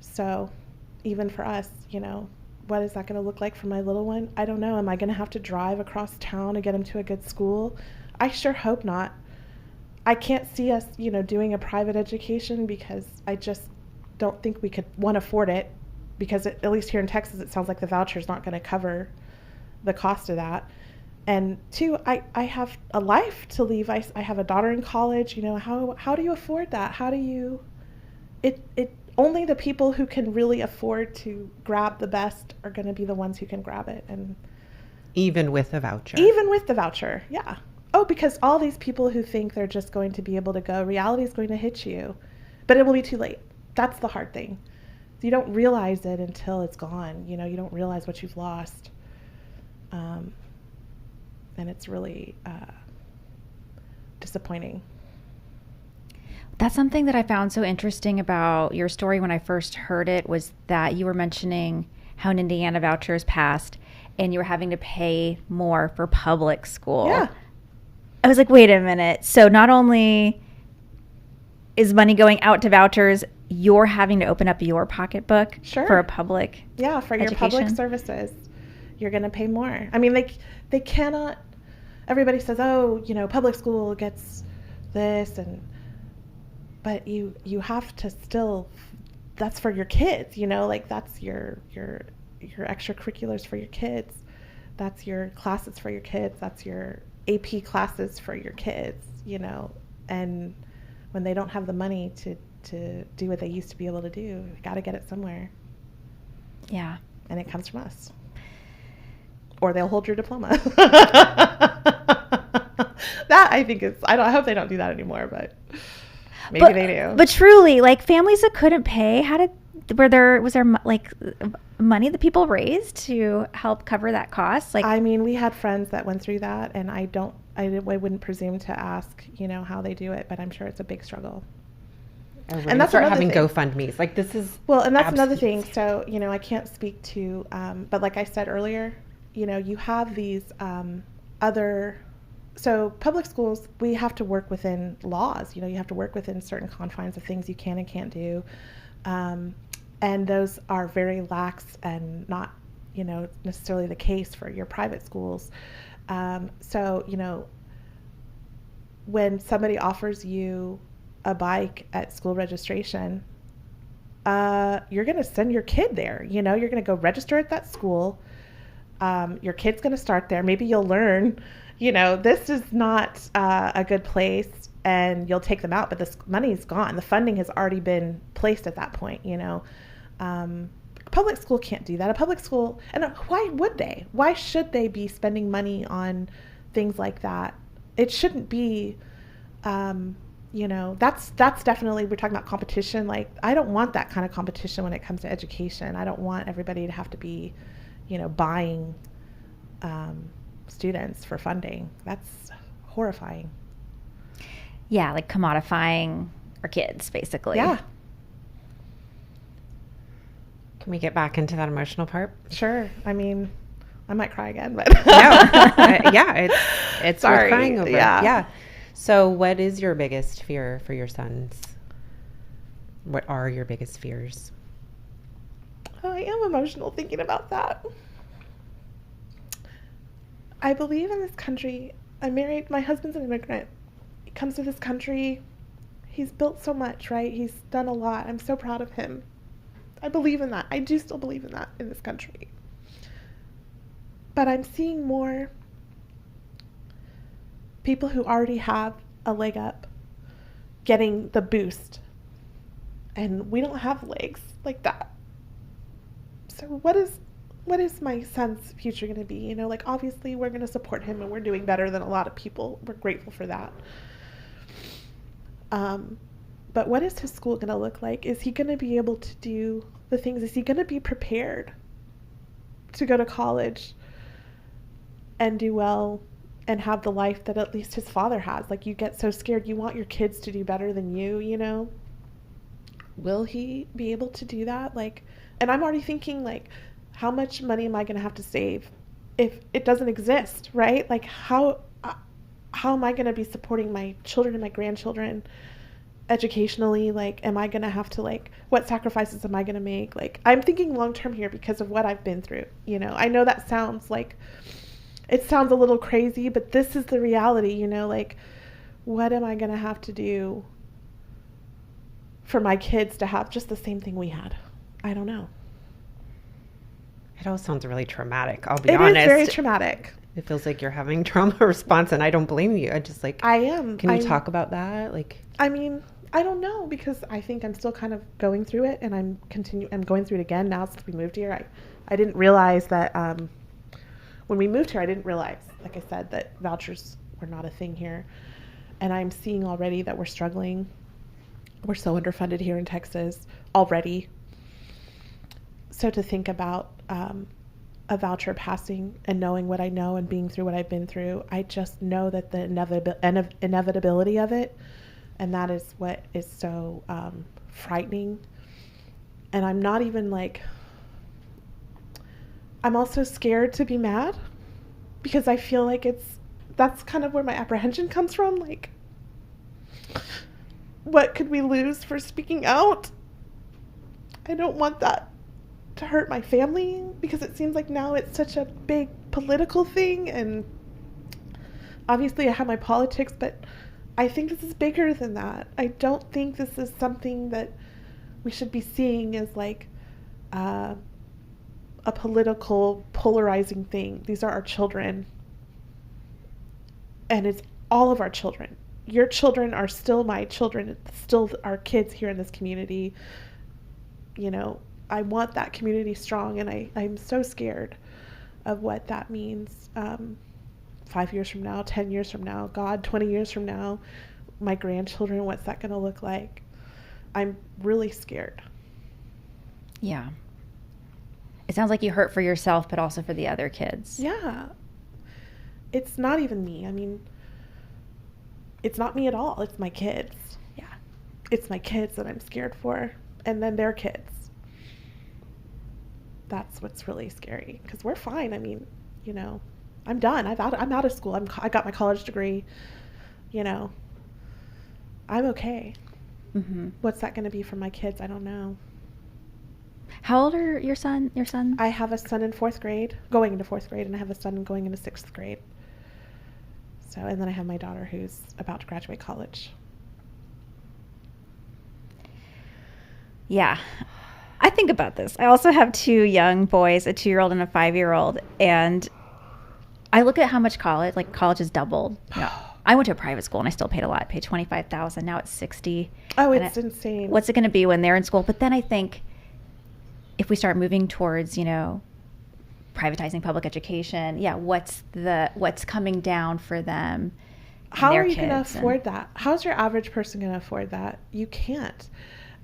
So even for us, what is that going to look like for my little one? I don't know. Am I going to have to drive across town to get him to a good school? I sure hope not. I can't see us, doing a private education, because I just don't think we could, one, afford it, because at least here in Texas, it sounds like the voucher is not going to cover the cost of that. And 2, I have a life to leave. I have a daughter in college. How do you afford that? How do you, only the people who can really afford to grab the best are going to be the ones who can grab it. And Even with a voucher. even with the voucher, yeah. Oh, because all these people who think they're just going to be able to go, reality is going to hit you, but it will be too late. That's the hard thing. You don't realize it until it's gone. You don't realize what you've lost. And it's really disappointing. That's something that I found so interesting about your story when I first heard it, was that you were mentioning how an Indiana vouchers passed, and you were having to pay more for public school. Yeah. I was like, wait a minute. So not only is money going out to vouchers, you're having to open up your pocketbook Sure. for a public Yeah, for your public education. services, you're going to pay more. I mean, they cannot. Everybody says, "Oh, public school gets this," but you have to still. That's for your kids, like that's your extracurriculars for your kids. That's your classes for your kids. That's your AP classes for your kids, and when they don't have the money to do what they used to be able to do, you got to get it somewhere. Yeah. And it comes from us. Or they'll hold your diploma. That I think is, I hope they don't do that anymore, but maybe they do. But truly, like families that couldn't pay, was there like money that people raised to help cover that cost? Like, I mean, we had friends that went through that, and I wouldn't presume to ask, how they do it, but I'm sure it's a big struggle. And that's start having GoFundMe's. Like this is and that's another thing. So I can't speak to, but like I said earlier, you have these other. So public schools, we have to work within laws. You have to work within certain confines of things you can and can't do, and those are very lax and not, necessarily the case for your private schools. So when somebody offers you a bike at school registration, you're going to send your kid there. You're going to go register at that school. Your kid's going to start there. Maybe you'll learn, this is not a good place, and you'll take them out, but this money's gone. The funding has already been placed at that point, Public school can't do that. A public school, and why would they? Why should they be spending money on things like that? It shouldn't be, that's definitely, we're talking about competition. Like, I don't want that kind of competition when it comes to education. I don't want everybody to have to be, buying students for funding. That's horrifying. Yeah, like commodifying our kids, basically. Yeah. Can we get back into that emotional part? Sure. I mean, I might cry again, but yeah, it's Sorry. worth crying over. Yeah. So what is your biggest fear for your sons? What are your biggest fears? I am emotional thinking about that. I believe in this country. I'm married. My husband's an immigrant. He comes to this country. He's built so much, right? He's done a lot. I'm so proud of him. I believe in that. I do still believe in that in this country. But I'm seeing more people who already have a leg up getting the boost. And we don't have legs like that. So what is my son's future going to be? Obviously we're going to support him, and we're doing better than a lot of people. We're grateful for that. But what is his school going to look like? Is he going to be able to do the things? Is he going to be prepared to go to college and do well and have the life that at least his father has? Like, you get so scared. You want your kids to do better than you, Will he be able to do that? And I'm already thinking, how much money am I going to have to save if it doesn't exist, right? How am I going to be supporting my children and my grandchildren educationally? Am I going to have to, what sacrifices am I going to make? I'm thinking long term here because of what I've been through. I know that sounds it sounds a little crazy, but this is the reality, what am I going to have to do for my kids to have just the same thing we had? I don't know. It all sounds really traumatic. I'll be honest. It is very traumatic. It feels like you're having trauma response, and I don't blame you. I just I am. Can you talk about that? I mean, I don't know, because I think I'm still kind of going through it, and I'm going through it again now since we moved here. I didn't realize that when we moved here, I didn't realize, like I said, that vouchers were not a thing here. And I'm seeing already that we're struggling. We're so underfunded here in Texas already. So to think about a voucher passing and knowing what I know and being through what I've been through, I just know that the inevitability of it, and that is what is so frightening. And I'm not even I'm also scared to be mad because I feel like that's kind of where my apprehension comes from. Like, what could we lose for speaking out? I don't want that to hurt my family because it seems like now it's such a big political thing, and obviously I have my politics, but I think this is bigger than that. I don't think this is something that we should be seeing as like a political polarizing thing. These are our children, and it's all of our children. Your children are still my children. It's still our kids here in this community. You know, I want that community strong, and I'm so scared of what that means 5 years from now, 10 years from now, God, 20 years from now, my grandchildren, what's that going to look like? I'm really scared. Yeah. It sounds like you hurt for yourself, but also for the other kids. Yeah. It's not even me. I mean, it's not me at all. It's my kids. Yeah. It's my kids that I'm scared for, and then their kids. That's what's really scary, because we're fine. I mean, you know, I'm done. I'm out of school. I got my college degree. You know, I'm okay. Mm-hmm. What's that going to be for my kids? I don't know. How old are your son? I have a son in 4th grade, going into 4th grade, and I have a son going into 6th grade. So, and then I have my daughter who's about to graduate college. Yeah. I think about this. I also have 2 young boys, a 2-year-old and a 5-year-old, and I look at how much college has doubled. You know, I went to a private school and I still paid a lot. I paid $25,000. Now it's $60,000. Oh, it's insane. What's it going to be when they're in school? But then I think if we start moving towards, you know, privatizing public education, what's coming down for them? How are you going to afford that? How's your average person going to afford that? You can't.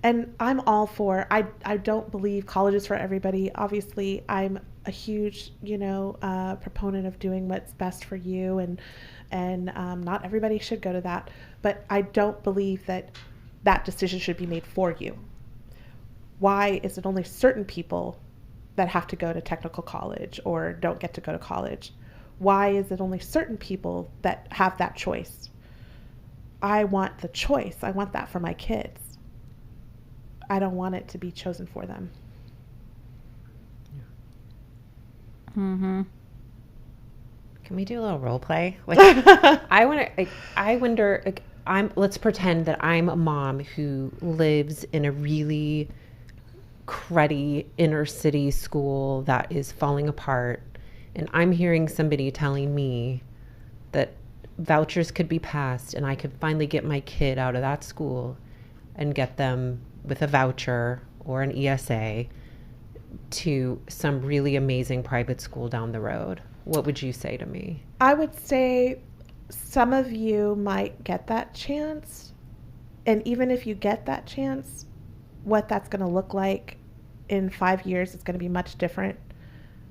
And I'm all for, I don't believe college is for everybody. Obviously, I'm a huge, you know, proponent of doing what's best for you, and not everybody should go to that. But I don't believe that decision should be made for you. Why is it only certain people that have to go to technical college or don't get to go to college? Why is it only certain people that have that choice? I want the choice. I want that for my kids. I don't want it to be chosen for them. Mm-hmm. Can we do a little role play? Like, I wonder. Like, let's pretend that I'm a mom who lives in a really cruddy inner city school that is falling apart, and I'm hearing somebody telling me that vouchers could be passed, and I could finally get my kid out of that school and get them with a voucher or an ESA to some really amazing private school down the road. What would you say to me? I would say some of you might get that chance. And even if you get that chance, what that's going to look like in 5 years is going to be much different.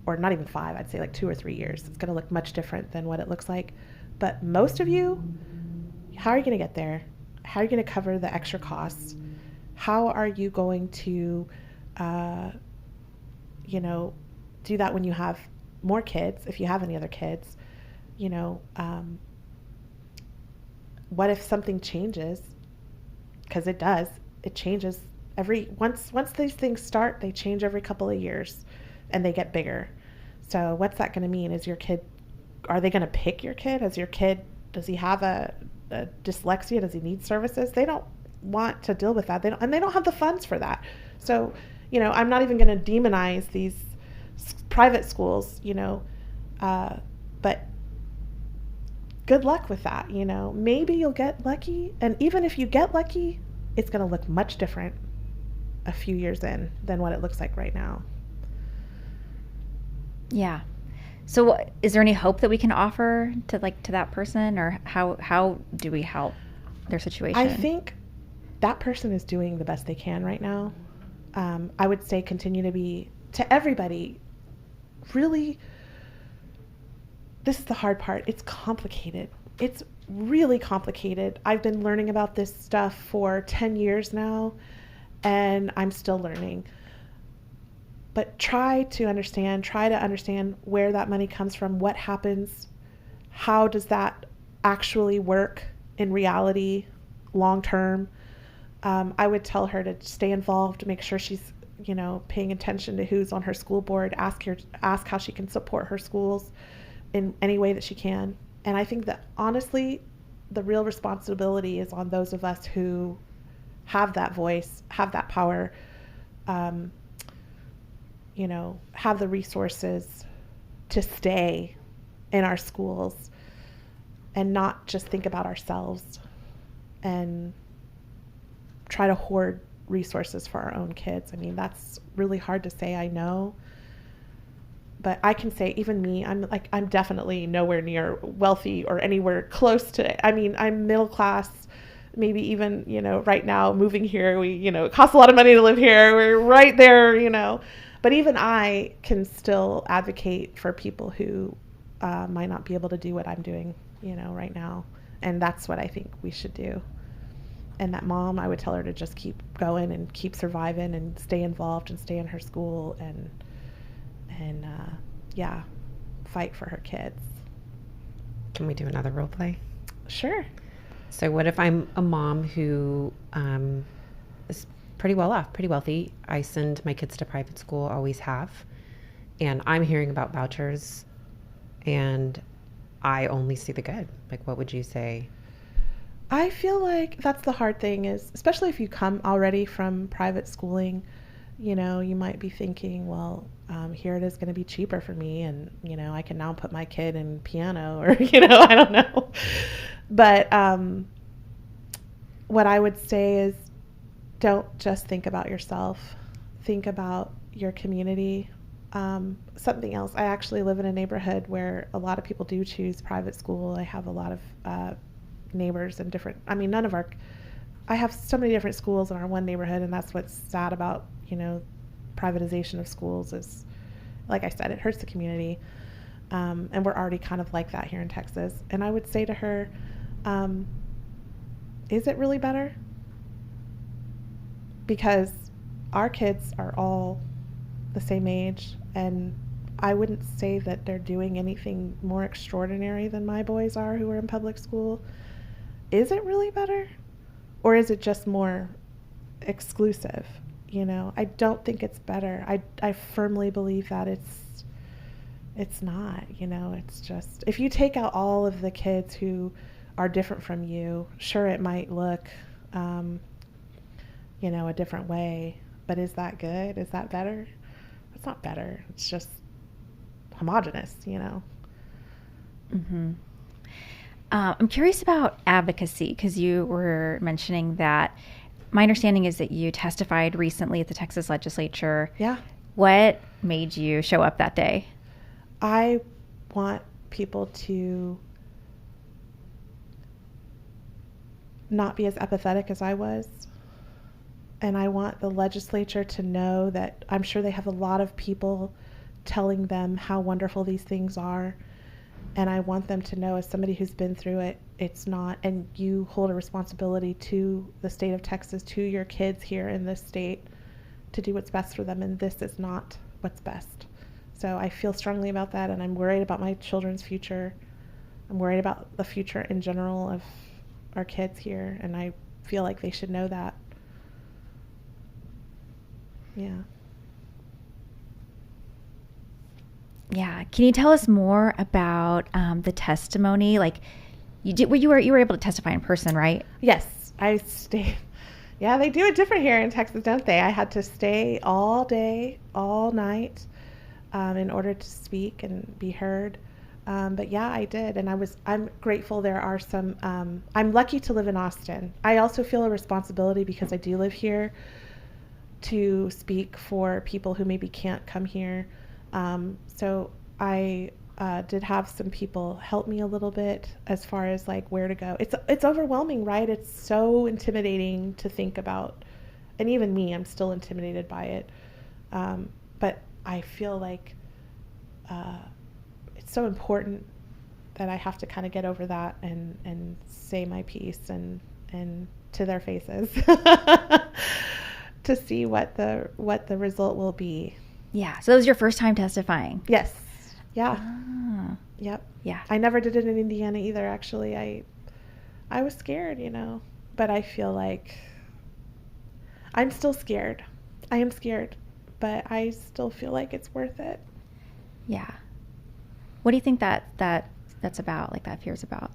Or not even 5, I'd say like 2 or 3 years. It's going to look much different than what it looks like. But most of you, how are you going to get there? How are you going to cover the extra costs? How are you going to, you know, do that when you have more kids, if you have any other kids? You know, what if something changes? Because it does. It changes once these things start, they change every couple of years and they get bigger. So what's that going to mean? Are they going to pick your kid? Does he have a dyslexia? Does he need services? They don't want to deal with that. They don't have the funds for that. So, you know, I'm not even going to demonize these private schools, you know, but good luck with that. You know, maybe you'll get lucky. And even if you get lucky, it's going to look much different a few years in than what it looks like right now. Yeah. So is there any hope that we can offer to that person, or how do we help their situation? I think that person is doing the best they can right now. I would say continue to be, to everybody, really, this is the hard part. It's complicated. It's really complicated. I've been learning about this stuff for 10 years now, and I'm still learning. but try to understand where that money comes from, what happens, how does that actually work in reality long term. I would tell her to stay involved, make sure she's, paying attention to who's on her school board, ask how she can support her schools in any way that she can. And I think that honestly, the real responsibility is on those of us who have that voice, have that power, have the resources to stay in our schools and not just think about ourselves and try to hoard resources for our own kids. I mean, that's really hard to say, I know. But I can say, even me, I'm definitely nowhere near wealthy or anywhere close to, I'm middle class, maybe even, right now moving here, it costs a lot of money to live here. We're right there, but even I can still advocate for people who might not be able to do what I'm doing, right now. And that's what I think we should do. And that mom, I would tell her to just keep going and keep surviving and stay involved and stay in her school and fight for her kids. Can we do another role play? Sure. So what if I'm a mom who is pretty well off, pretty wealthy? I send my kids to private school, always have. And I'm hearing about vouchers and I only see the good. Like, what would you say? I feel like that's the hard thing is, especially if you come already from private schooling, you might be thinking, well, here it is going to be cheaper for me. And, I can now put my kid in piano or, I don't know. But what I would say is don't just think about yourself. Think about your community. Something else. I actually live in a neighborhood where a lot of people do choose private school. I have a lot of neighbors and I have so many different schools in our one neighborhood, and that's what's sad about, privatization of schools is, like I said, it hurts the community. And we're already kind of like that here in Texas. And I would say to her, is it really better? Because our kids are all the same age, and I wouldn't say that they're doing anything more extraordinary than my boys are who are in public school. Is it really better? Or is it just more exclusive? I don't think it's better. I firmly believe that it's not, it's just, if you take out all of the kids who are different from you, sure, it might look, a different way, but is that good? Is that better? It's not better. It's just homogenous, Mm-hmm. I'm curious about advocacy because you were mentioning that. My understanding is that you testified recently at the Texas legislature. Yeah. What made you show up that day? I want people to not be as apathetic as I was. And I want the legislature to know that I'm sure they have a lot of people telling them how wonderful these things are. And I want them to know, as somebody who's been through it, it's not, and you hold a responsibility to the state of Texas, to your kids here in this state, to do what's best for them, and this is not what's best. So I feel strongly about that, and I'm worried about my children's future. I'm worried about the future in general of our kids here, and I feel like they should know that. Yeah. Yeah. Can you tell us more about the testimony? Like, you were able to testify in person, right? Yes, I stayed. Yeah, they do it different here in Texas, don't they? I had to stay all day, all night, in order to speak and be heard. But yeah, I did, and I'm grateful. There are some. I'm lucky to live in Austin. I also feel a responsibility because I do live here to speak for people who maybe can't come here. So I did have some people help me a little bit as far as like where to go. It's overwhelming, right? It's so intimidating to think about, and even me, I'm still intimidated by it. But I feel like it's so important that I have to kind of get over that and say my piece and to their faces to see what the result will be. Yeah. So that was your first time testifying. Yes. Yeah. Ah, Yep. yeah. I never did it in Indiana either, actually. I was scared, but I feel like I'm still scared. I am scared, but I still feel like it's worth it. Yeah. What do you think that's about? Like that fear's about?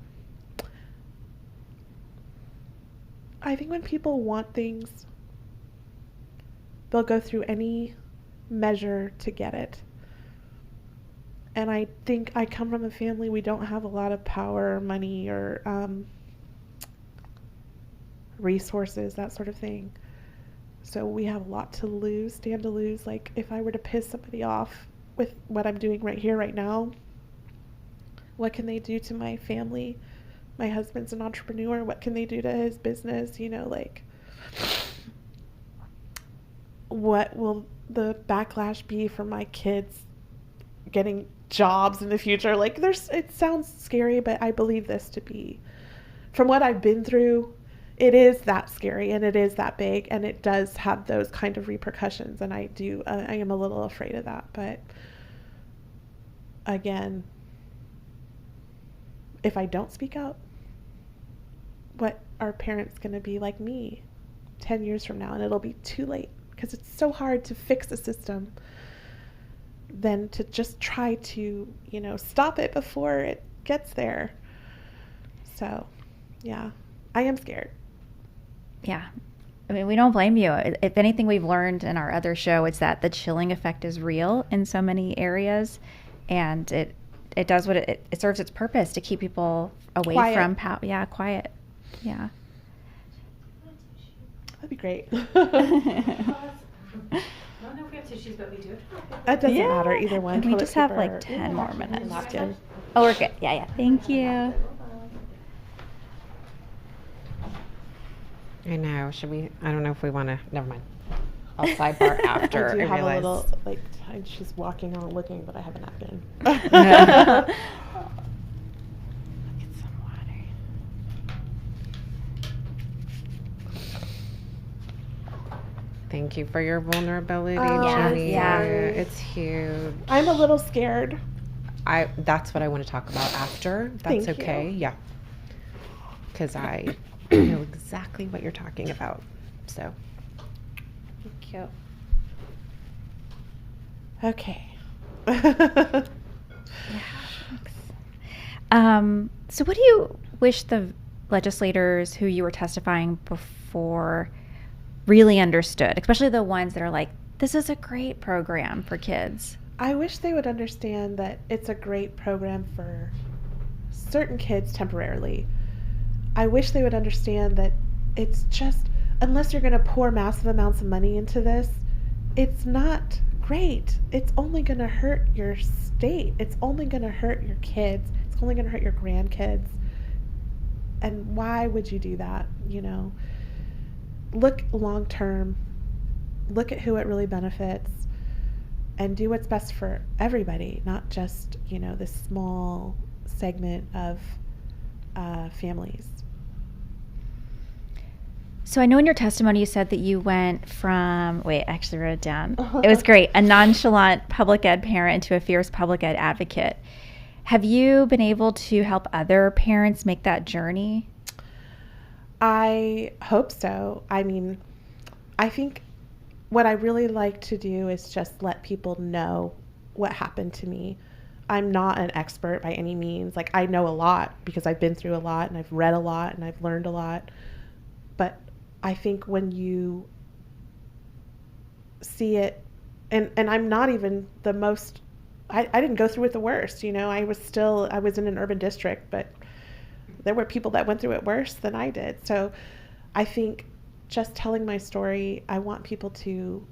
I think when people want things, they'll go through any measure to get it. And I think I come from a family, we don't have a lot of power or money or resources, that sort of thing. So we have a lot to stand to lose. Like if I were to piss somebody off with what I'm doing right here, right now, what can they do to my family? My husband's an entrepreneur. What can they do to his business? What will the backlash be for my kids getting jobs in the future? Like it sounds scary, but I believe this to be, from what I've been through, it is that scary and it is that big and it does have those kind of repercussions. And I am a little afraid of that. But again, if I don't speak out, what are parents going to be like me 10 years from now? And it'll be too late because it's so hard to fix a system than to just try to, stop it before it gets there. So, yeah, I am scared. Yeah. I mean, we don't blame you. If anything we've learned in our other show, it's that the chilling effect is real in so many areas, and it does what it serves its purpose to keep people away Quiet. from power. Yeah, quiet. Yeah. That'd be great. I don't know if we have tissues, but we do. That doesn't Yeah. matter, either one. And we Toilet just have paper like or- 10 more minutes. Napkin. Oh, we're good. Yeah. Thank you. I know. Should we? I don't know if we want to. Never mind. I'll sidebar after. I do have realize. a little, she's walking on looking, but I have a napkin. Get some water. Thank you for your vulnerability, Oh, Jenny. yeah. It's huge. I'm a little scared. That's what I want to talk about after. That's Thank okay. you. Yeah. Because I know exactly what you're talking about. So. Thank you. Okay. So what do you wish the legislators who you were testifying before really understood, especially the ones that are like, this is a great program for kids? I wish they would understand that it's a great program for certain kids temporarily. I wish they would understand that it's just, unless you're going to pour massive amounts of money into this, it's not great. It's only going to hurt your state. It's only going to hurt your kids. It's only going to hurt your grandkids. And why would you do that? Look long term. Look at who it really benefits and do what's best for everybody, not just, this small segment of families. So I know in your testimony you said that you went from, I actually wrote it down. It was great. A nonchalant public ed parent into a fierce public ed advocate. Have you been able to help other parents make that journey? I hope so. I mean, I think what I really like to do is just let people know what happened to me. I'm not an expert by any means. Like, I know a lot because I've been through a lot and I've read a lot and I've learned a lot. But I think when you see it, and I'm not even the most, I didn't go through it the worst, I was in an urban district, but there were people that went through it worse than I did. So I think just telling my story, I don't want people to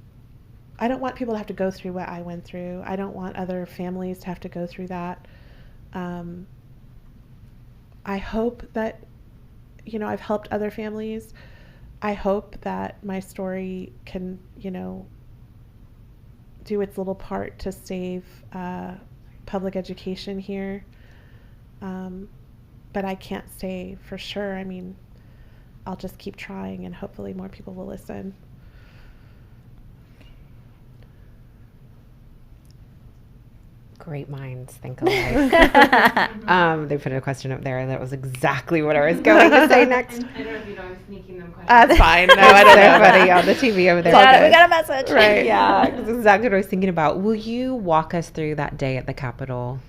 have to go through what I went through. I don't want other families to have to go through that. I hope that, I've helped other families. I hope that my story can, do its little part to save public education here. But I can't say for sure. I mean, I'll just keep trying and hopefully more people will listen. Great minds think alike. They put a question up there that was exactly what I was going to say next. I don't know if you know I'm sneaking them questions. That's fine. No, I don't know. Funny on the TV over there. We got a message. Right. Yeah. That's exactly what I was thinking about. Will you walk us through that day at the Capitol?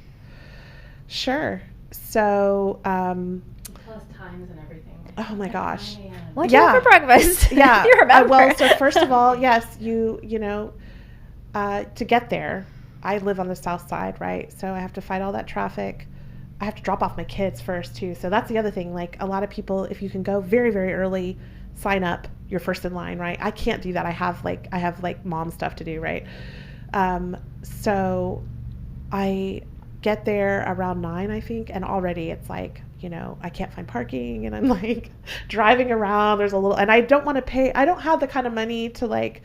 Sure. So, Tell us times and everything. oh my gosh. 9 a.m. What'd you have for breakfast? Yeah. You remember? Well, so first of all, yes, you know, to get there, I live on the south side, right? So I have to fight all that traffic. I have to drop off my kids first too. So that's the other thing. Like a lot of people, if you can go very, very early, sign up, you're first in line, right? I can't do that. I have like mom stuff to do, right? So I get there around 9, I think, and already it's like, you know, I can't find parking, and I'm like driving around. There's a little, and I don't want to pay. I don't have the kind of money to like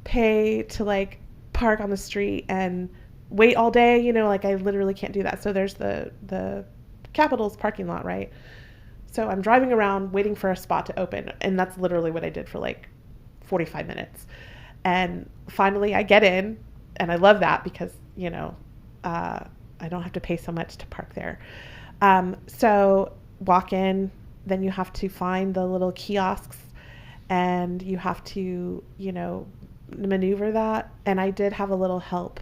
pay to like park on the street and wait all day, you know, like I literally can't do that. So there's the Capitol's parking lot, right? So I'm driving around waiting for a spot to open, and that's literally what I did for like 45 minutes. And finally I get in, and I love that because, you know, I don't have to pay so much to park there. So walk in, then you have to find the little kiosks, and you have to, you know, maneuver that. And I did have a little help,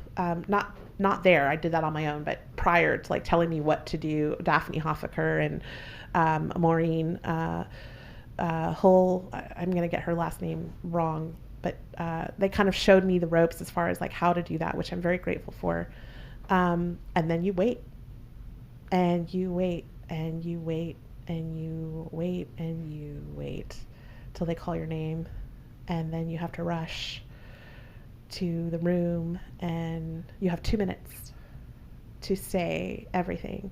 not there, I did that on my own, but prior to like telling me what to do, Daphne Hoffaker and Maureen Hull, I'm going to get her last name wrong, but they kind of showed me the ropes as far as like how to do that, which I'm very grateful for. And then you wait, and you wait, and you wait, and you wait, and you wait till they call your name, and then you have to rush to the room, and you have 2 minutes to say everything.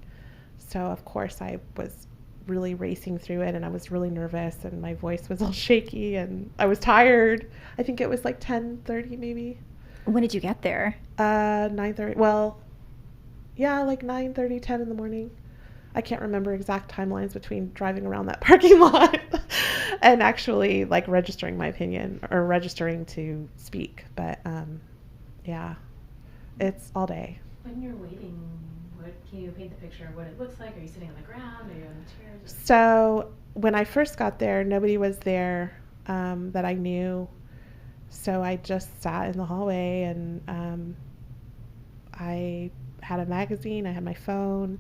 So of course I was really racing through it, and I was really nervous, and my voice was all shaky, and I was tired. I think it was like 10:30 maybe. When did you get there? 9:30. Well, yeah, like 9:30, 10 in the morning. I can't remember exact timelines between driving around that parking lot and actually like registering my opinion or registering to speak. But yeah, it's all day. When you're waiting, what can you paint the picture of what it looks like? Are you sitting on the ground? Are you on the chair? So when I first got there, nobody was there that I knew. So I just sat in the hallway, and I had a magazine, I had my phone.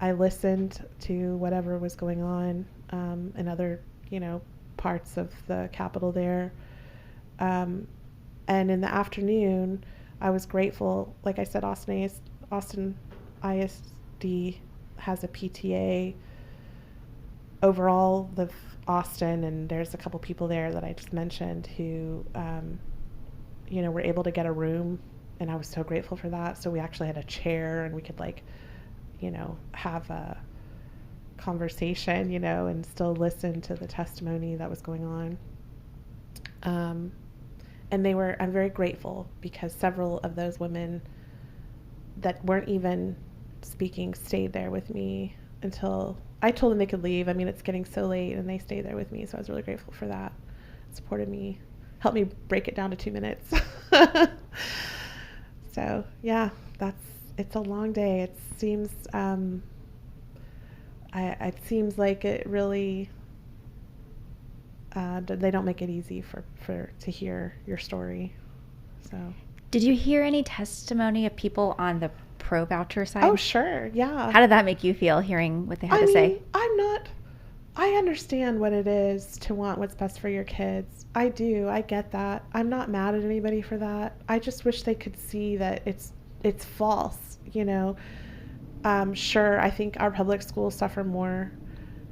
I listened to whatever was going on in other, you know, parts of the Capitol there. And in the afternoon, I was grateful. Like I said, Austin ISD has a PTA overall of Austin, and there's a couple people there that I just mentioned who, you know, were able to get a room, and I was so grateful for that. So we actually had a chair, and we could like, you know, have a conversation, you know, and still listen to the testimony that was going on. And I'm very grateful because several of those women that weren't even speaking stayed there with me until I told them they could leave. I mean, it's getting so late, and they stayed there with me. So I was really grateful for that. Supported me, helped me break it down to 2 minutes. So yeah, it's a long day. It seems, it seems like it really, they don't make it easy to hear your story. So. Did you hear any testimony of people on the pro voucher side? Oh, sure. Yeah. How did that make you feel hearing what they had to say? I understand what it is to want what's best for your kids. I do. I get that. I'm not mad at anybody for that. I just wish they could see that it's false, you know. Sure, I think our public schools suffer more.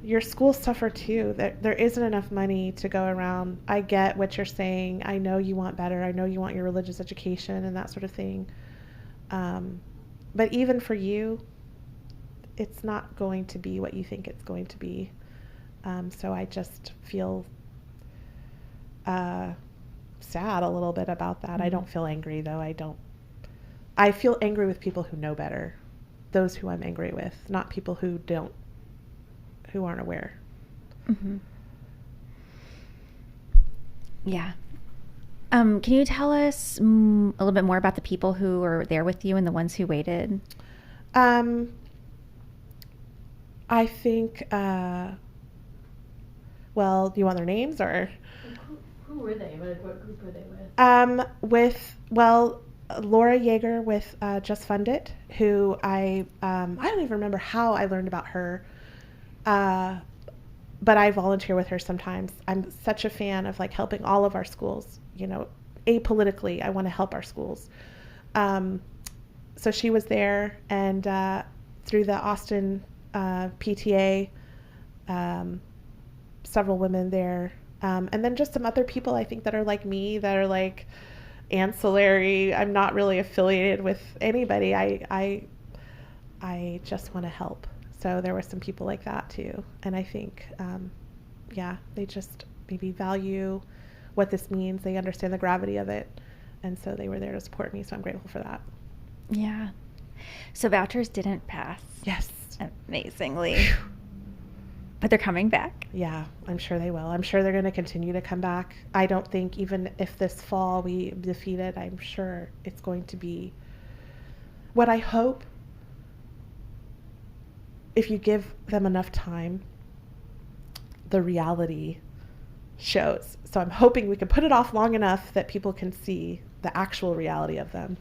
Your schools suffer too. There isn't enough money to go around. I get what you're saying. I know you want better. I know you want your religious education and that sort of thing. But even for you, it's not going to be what you think it's going to be. So I just feel sad a little bit about that. Mm-hmm. I don't feel angry, though. I feel angry with people who know better. Those who I'm angry with, not people who aren't aware. Mm-hmm. Yeah. Can you tell us a little bit more about the people who were there with you and the ones who waited? I think, well, do you want their names or? Who were they? What group were they with? Laura Yeager with Just Fund It, who I don't even remember how I learned about her, but I volunteer with her sometimes. I'm such a fan of like helping all of our schools, apolitically. I want to help our schools. So she was there, and through the Austin PTA, several women there, and then just some other people I think that are like me, that are like ancillary. I'm not really affiliated with anybody. I just want to help. So there were some people like that too, and I think they just maybe value what this means. They understand the gravity of it, and so they were there to support me, so I'm grateful for that. Yeah. So vouchers didn't pass. Yes. Amazingly. But they're coming back. Yeah, I'm sure they will. I'm sure they're going to continue to come back. I don't think even if this fall we defeat it, I'm sure it's going to be what I hope, if you give them enough time, the reality shows. So I'm hoping we can put it off long enough that people can see the actual reality of them.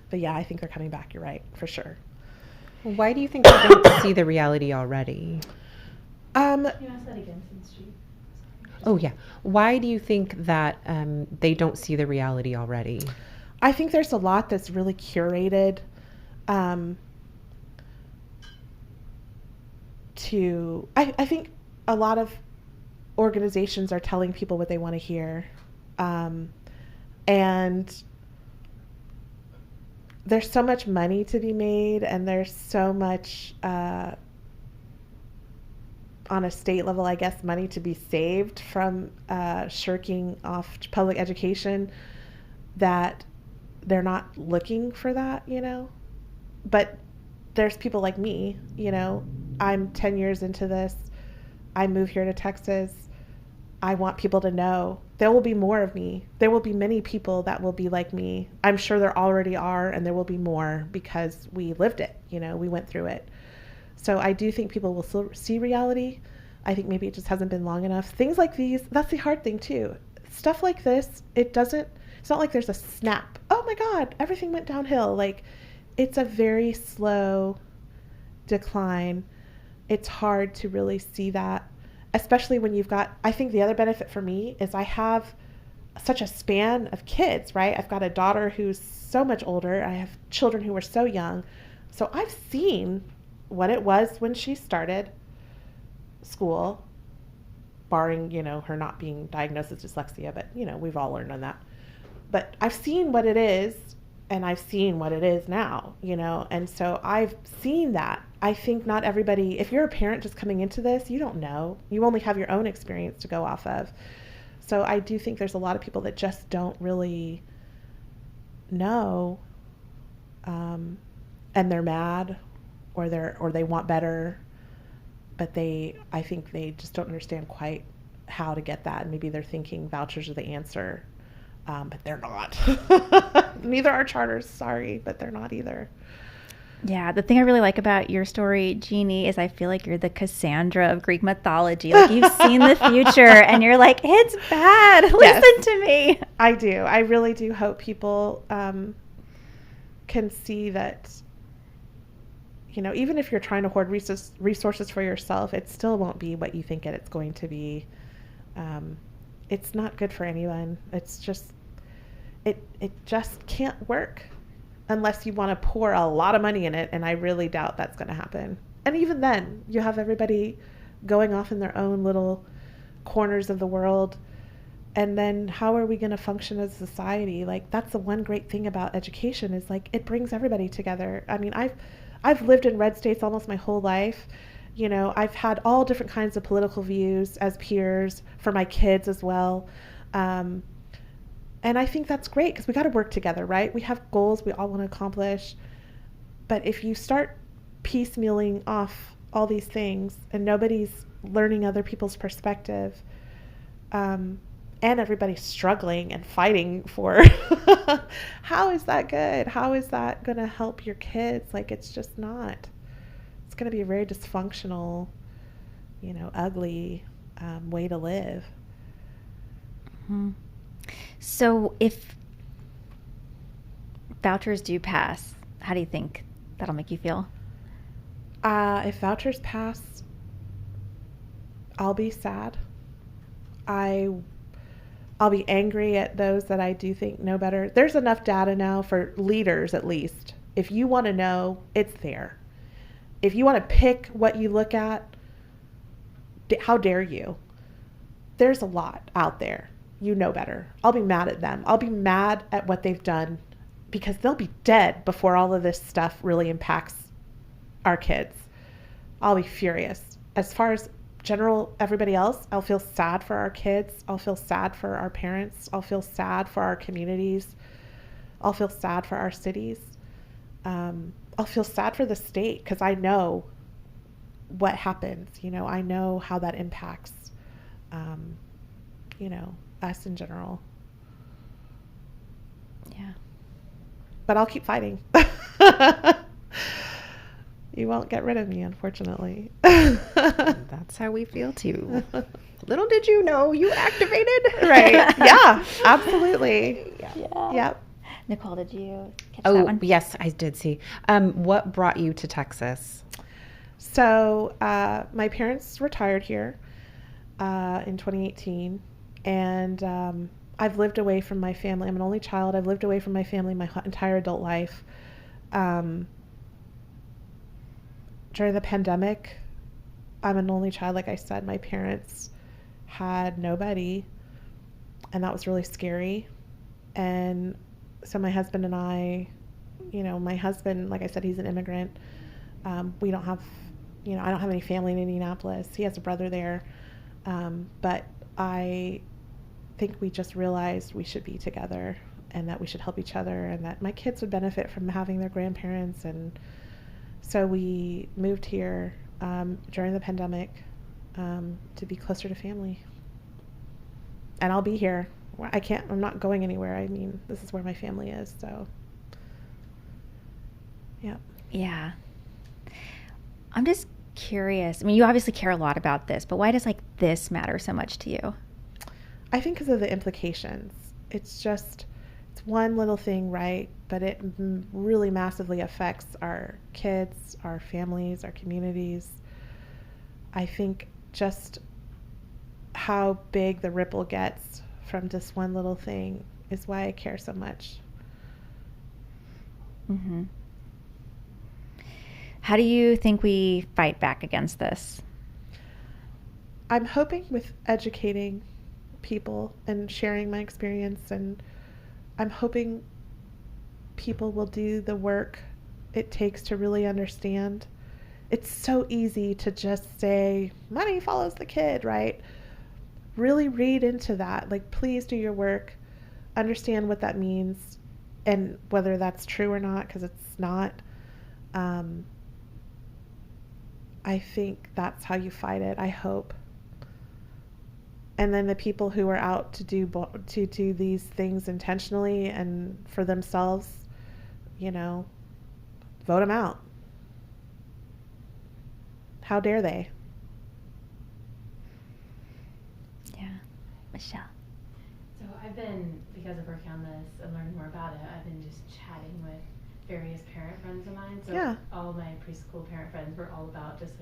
But yeah, I think they're coming back. You're right, for sure. Why do you think they don't see the reality already? Can you ask that again since she... Oh, yeah. Why do you think that they don't see the reality already? I think there's a lot that's really curated I think a lot of organizations are telling people what they want to hear. And there's so much money to be made, and there's so much on a state level, I guess, money to be saved from shirking off public education, that they're not looking for that, But there's people like me, I'm 10 years into this. I moved here to Texas. I want people to know there will be more of me. There will be many people that will be like me. I'm sure there already are, and there will be more because we lived it, we went through it. So I do think people will still see reality. I think maybe it just hasn't been long enough. Things like these, that's the hard thing too. Stuff like this, it's not like there's a snap. Oh my God, everything went downhill. Like, it's a very slow decline. It's hard to really see that, especially when you've got, I think the other benefit for me is I have such a span of kids, right? I've got a daughter who's so much older. I have children who were so young. So I've seen what it was when she started school, barring, her not being diagnosed with dyslexia, but, we've all learned on that. But I've seen what it is, and I've seen what it is now, and so I've seen that. I think not everybody, if you're a parent just coming into this, you don't know. You only have your own experience to go off of. So I do think there's a lot of people that just don't really know, and they're mad, or they want better, but I think they just don't understand quite how to get that, and maybe they're thinking vouchers are the answer, but they're not. Neither are charters, sorry, but they're not either. Yeah, the thing I really like about your story, Jeannie, is I feel like you're the Cassandra of Greek mythology. Like, you've seen the future, and you're like, it's bad. Listen to me. I do. I really do hope people can see that, even if you're trying to hoard resources for yourself, it still won't be what you think it's going to be. It's not good for anyone. It's just, it just can't work unless you want to pour a lot of money in it, and I really doubt that's going to happen. And even then, you have everybody going off in their own little corners of the world, and then how are we going to function as a society? Like, that's the one great thing about education, is like it brings everybody together. I mean, I've lived in red states almost my whole life. I've had all different kinds of political views as peers, for my kids as well. And I think that's great, because we got to work together, right? We have goals we all want to accomplish. But if you start piecemealing off all these things and nobody's learning other people's perspective, and everybody's struggling and fighting for how is that good? How is that going to help your kids? Like, it's just not. It's going to be a very dysfunctional, ugly way to live. Mm-hmm. So if vouchers do pass, how do you think that'll make you feel? If vouchers pass, I'll be sad. I'll be angry at those that I do think know better. There's enough data now for leaders, at least. If you want to know, it's there. If you want to pick what you look at, how dare you? There's a lot out there. You know better. I'll be mad at them. I'll be mad at what they've done because they'll be dead before all of this stuff really impacts our kids. I'll be furious. As far as everybody else, I'll feel sad for our kids. I'll feel sad for our parents. I'll feel sad for our communities. I'll feel sad for our cities. I'll feel sad for the state because I know what happens. I know how that impacts, us in general. Yeah. But I'll keep fighting. You won't get rid of me, unfortunately. That's how we feel too. Little did you know, you activated. Right. Yeah, absolutely. Yeah. Yep. Nicole, did you catch that one? Yes, I did see. What brought you to Texas? So my parents retired here in 2018, and I've lived away from my family. I'm an only child. I've lived away from my family my entire adult life. During the pandemic, I'm an only child. Like I said, my parents had nobody, and that was really scary. And so my husband and I, my husband, like I said, he's an immigrant. We don't have, I don't have any family in Indianapolis. He has a brother there. But I think we just realized we should be together and that we should help each other and that my kids would benefit from having their grandparents. And so we moved here during the pandemic to be closer to family. And I'll be here. I'm not going anywhere. I mean, this is where my family is, so. Yeah. Yeah. I'm just curious. I mean, you obviously care a lot about this, but why does this matter so much to you? I think because of the implications. It's one little thing, right? But it really massively affects our kids, our families, our communities. I think just how big the ripple gets from just one little thing is why I care so much. Mm-hmm. How do you think we fight back against this? I'm hoping with educating people and sharing my experience, and I'm hoping people will do the work it takes to really understand. It's so easy to just say, money follows the kid, right? Really read into that. Please do your work, understand what that means, and whether that's true or not, because it's not. I think that's how you fight it, I hope. And then the people who are out to do these things intentionally and for themselves, vote them out. How dare they? Yeah. Michelle. So I've been, because of working on this and learning more about it, I've been just chatting with various parent friends of mine. So Yeah. all my preschool parent friends were all about just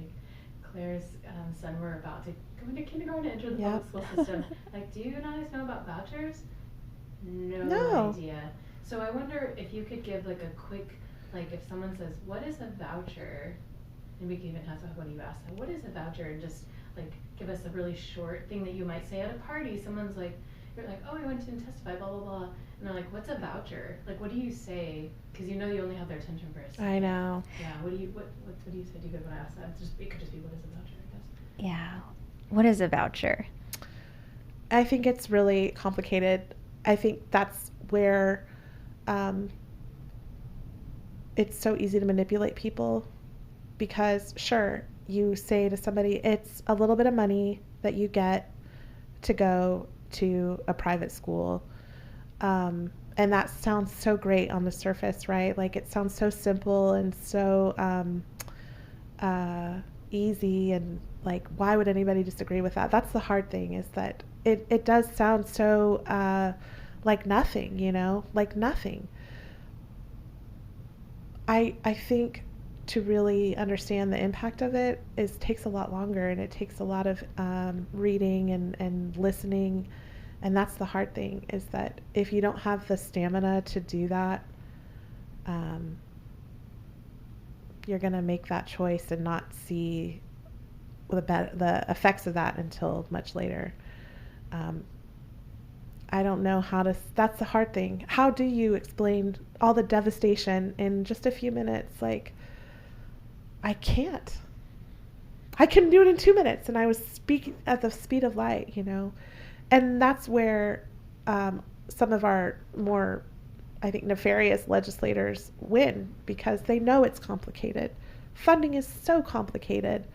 Claire's son were about to go into kindergarten and enter the Yep. public school system. Do you guys know about vouchers? No. Idea. So I wonder if you could give a quick, if someone says, what is a voucher? And we can even have what do you ask them? What is a voucher? And just give us a really short thing that you might say at a party. Someone's you're oh, I went to testify, blah, blah, blah. And they're what's a voucher? What do you say? Because you only have their attention for a second. I know. Yeah, what do you say? Do you guys want to ask that? It could just be, what is a voucher, I guess? Yeah. What is a voucher? I think it's really complicated. I think that's where it's so easy to manipulate people because, sure, you say to somebody, it's a little bit of money that you get to go to a private school. And that sounds so great on the surface, right? Like it sounds so simple and so easy, and like, why would anybody disagree with that? That's the hard thing, is that it does sound so like nothing, like nothing. I think to really understand the impact of it takes a lot longer, and it takes a lot of reading and listening. And that's the hard thing, is that if you don't have the stamina to do that, you're going to make that choice and not see the effects of that until much later. I don't know how to, that's the hard thing. How do you explain all the devastation in just a few minutes? Like, I can't. I couldn't do it in 2 minutes, and I was speaking at the speed of light, And that's where some of our more, I think, nefarious legislators win, because they know it's complicated. Funding is so complicated.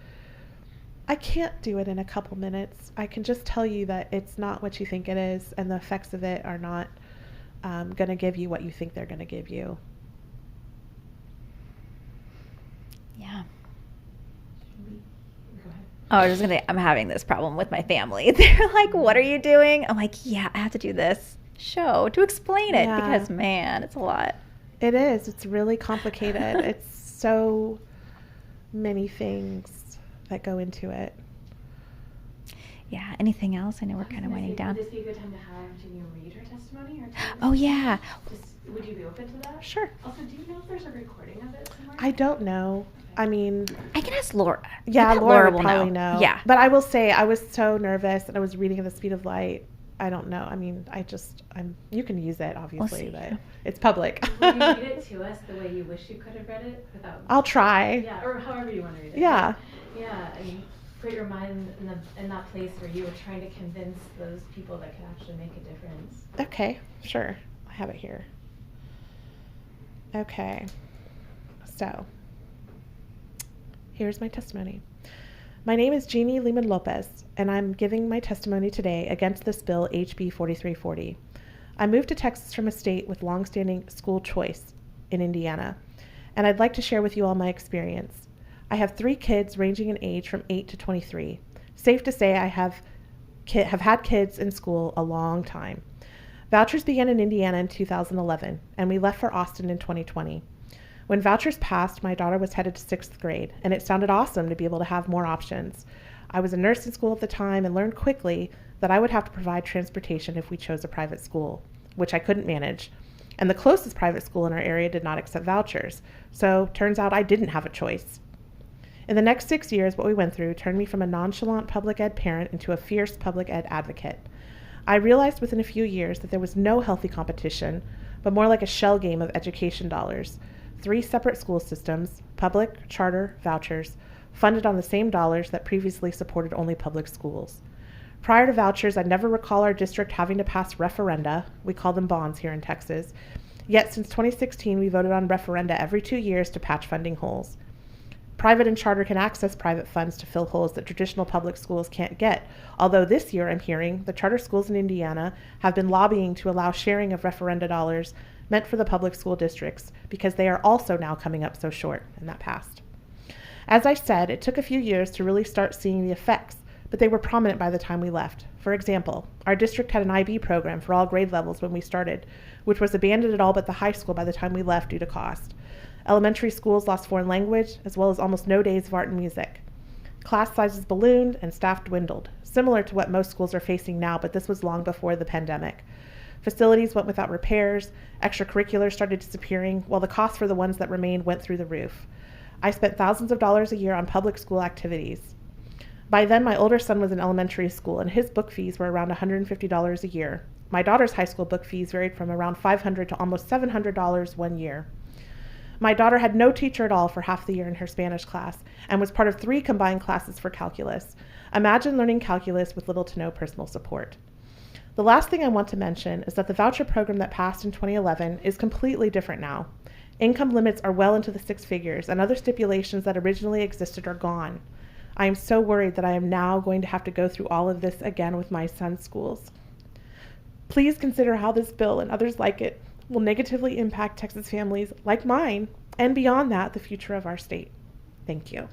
I can't do it in a couple minutes. I can just tell you that it's not what you think it is, and the effects of it are not going to give you what you think they're going to give you. Yeah. Go ahead. Oh, I was just gonna say, I'm having this problem with my family. They're like, what are you doing? I'm like, yeah, I have to do this show to explain it, Yeah. because, man, it's a lot. It is. It's really complicated. It's so many things that go into it. Yeah. Anything else? I know we're kind of winding down. Would this be a good time to have Ginny read her testimony? Or Oh, yeah. would you be open to that? Sure. Also, do you know if there's a recording of it somewhere? I don't know. I mean, I can ask Laura. yeah, I bet Laura would will probably know. Yeah. But I will say, I was so nervous, and I was reading at the speed of light. I don't know. I mean, you can use it, obviously, see. but it's public. Will you read it to us the way you wish you could have read it without? I'll try. Yeah, or however you want to read it. Yeah. Yeah, and put your mind in that place where you were trying to convince those people that could actually make a difference. Okay, sure. I have it here. Okay. So, here's my testimony. My name is Jeannie Lehman Lopez, and I'm giving my testimony today against this bill, HB 4340. I moved to Texas from a state with longstanding school choice in Indiana, and I'd like to share with you all my experience. I have 3 kids ranging in age from 8 to 23. Safe to say I have had kids in school a long time. Vouchers began in Indiana in 2011, and we left for Austin in 2020. When vouchers passed, my daughter was headed to 6th grade, and it sounded awesome to be able to have more options. I was a nurse in school at the time and learned quickly that I would have to provide transportation if we chose a private school, which I couldn't manage. And the closest private school in our area did not accept vouchers, so turns out I didn't have a choice. In the next 6 years, what we went through turned me from a nonchalant public ed parent into a fierce public ed advocate. I realized within a few years that there was no healthy competition, but more like a shell game of education dollars. 3 separate school systems, public, charter, vouchers, funded on the same dollars that previously supported only public schools. Prior to vouchers, I never recall our district having to pass referenda, we call them bonds here in Texas, yet since 2016 we voted on referenda every 2 years to patch funding holes. Private and charter can access private funds to fill holes that traditional public schools can't get, although this year I'm hearing the charter schools in Indiana have been lobbying to allow sharing of referenda dollars meant for the public school districts, because they are also now coming up so short, and that passed. As I said, it took a few years to really start seeing the effects, but they were prominent by the time we left. For example, our district had an IB program for all grade levels when we started, which was abandoned at all but the high school by the time we left due to cost. Elementary schools lost foreign language, as well as almost no days of art and music. Class sizes ballooned and staff dwindled, similar to what most schools are facing now, but this was long before the pandemic. Facilities went without repairs, extracurriculars started disappearing, while the cost for the ones that remained went through the roof. I spent thousands of dollars a year on public school activities. By then, my older son was in elementary school, and his book fees were around $150 a year. My daughter's high school book fees varied from around $500 to almost $700 one year. My daughter had no teacher at all for half the year in her Spanish class, and was part of 3 combined classes for calculus. Imagine learning calculus with little to no personal support. The last thing I want to mention is that the voucher program that passed in 2011 is completely different now. Income limits are well into the 6 figures, and other stipulations that originally existed are gone. I am so worried that I am now going to have to go through all of this again with my son's schools. Please consider how this bill and others like it will negatively impact Texas families like mine, and beyond that, the future of our state. Thank you.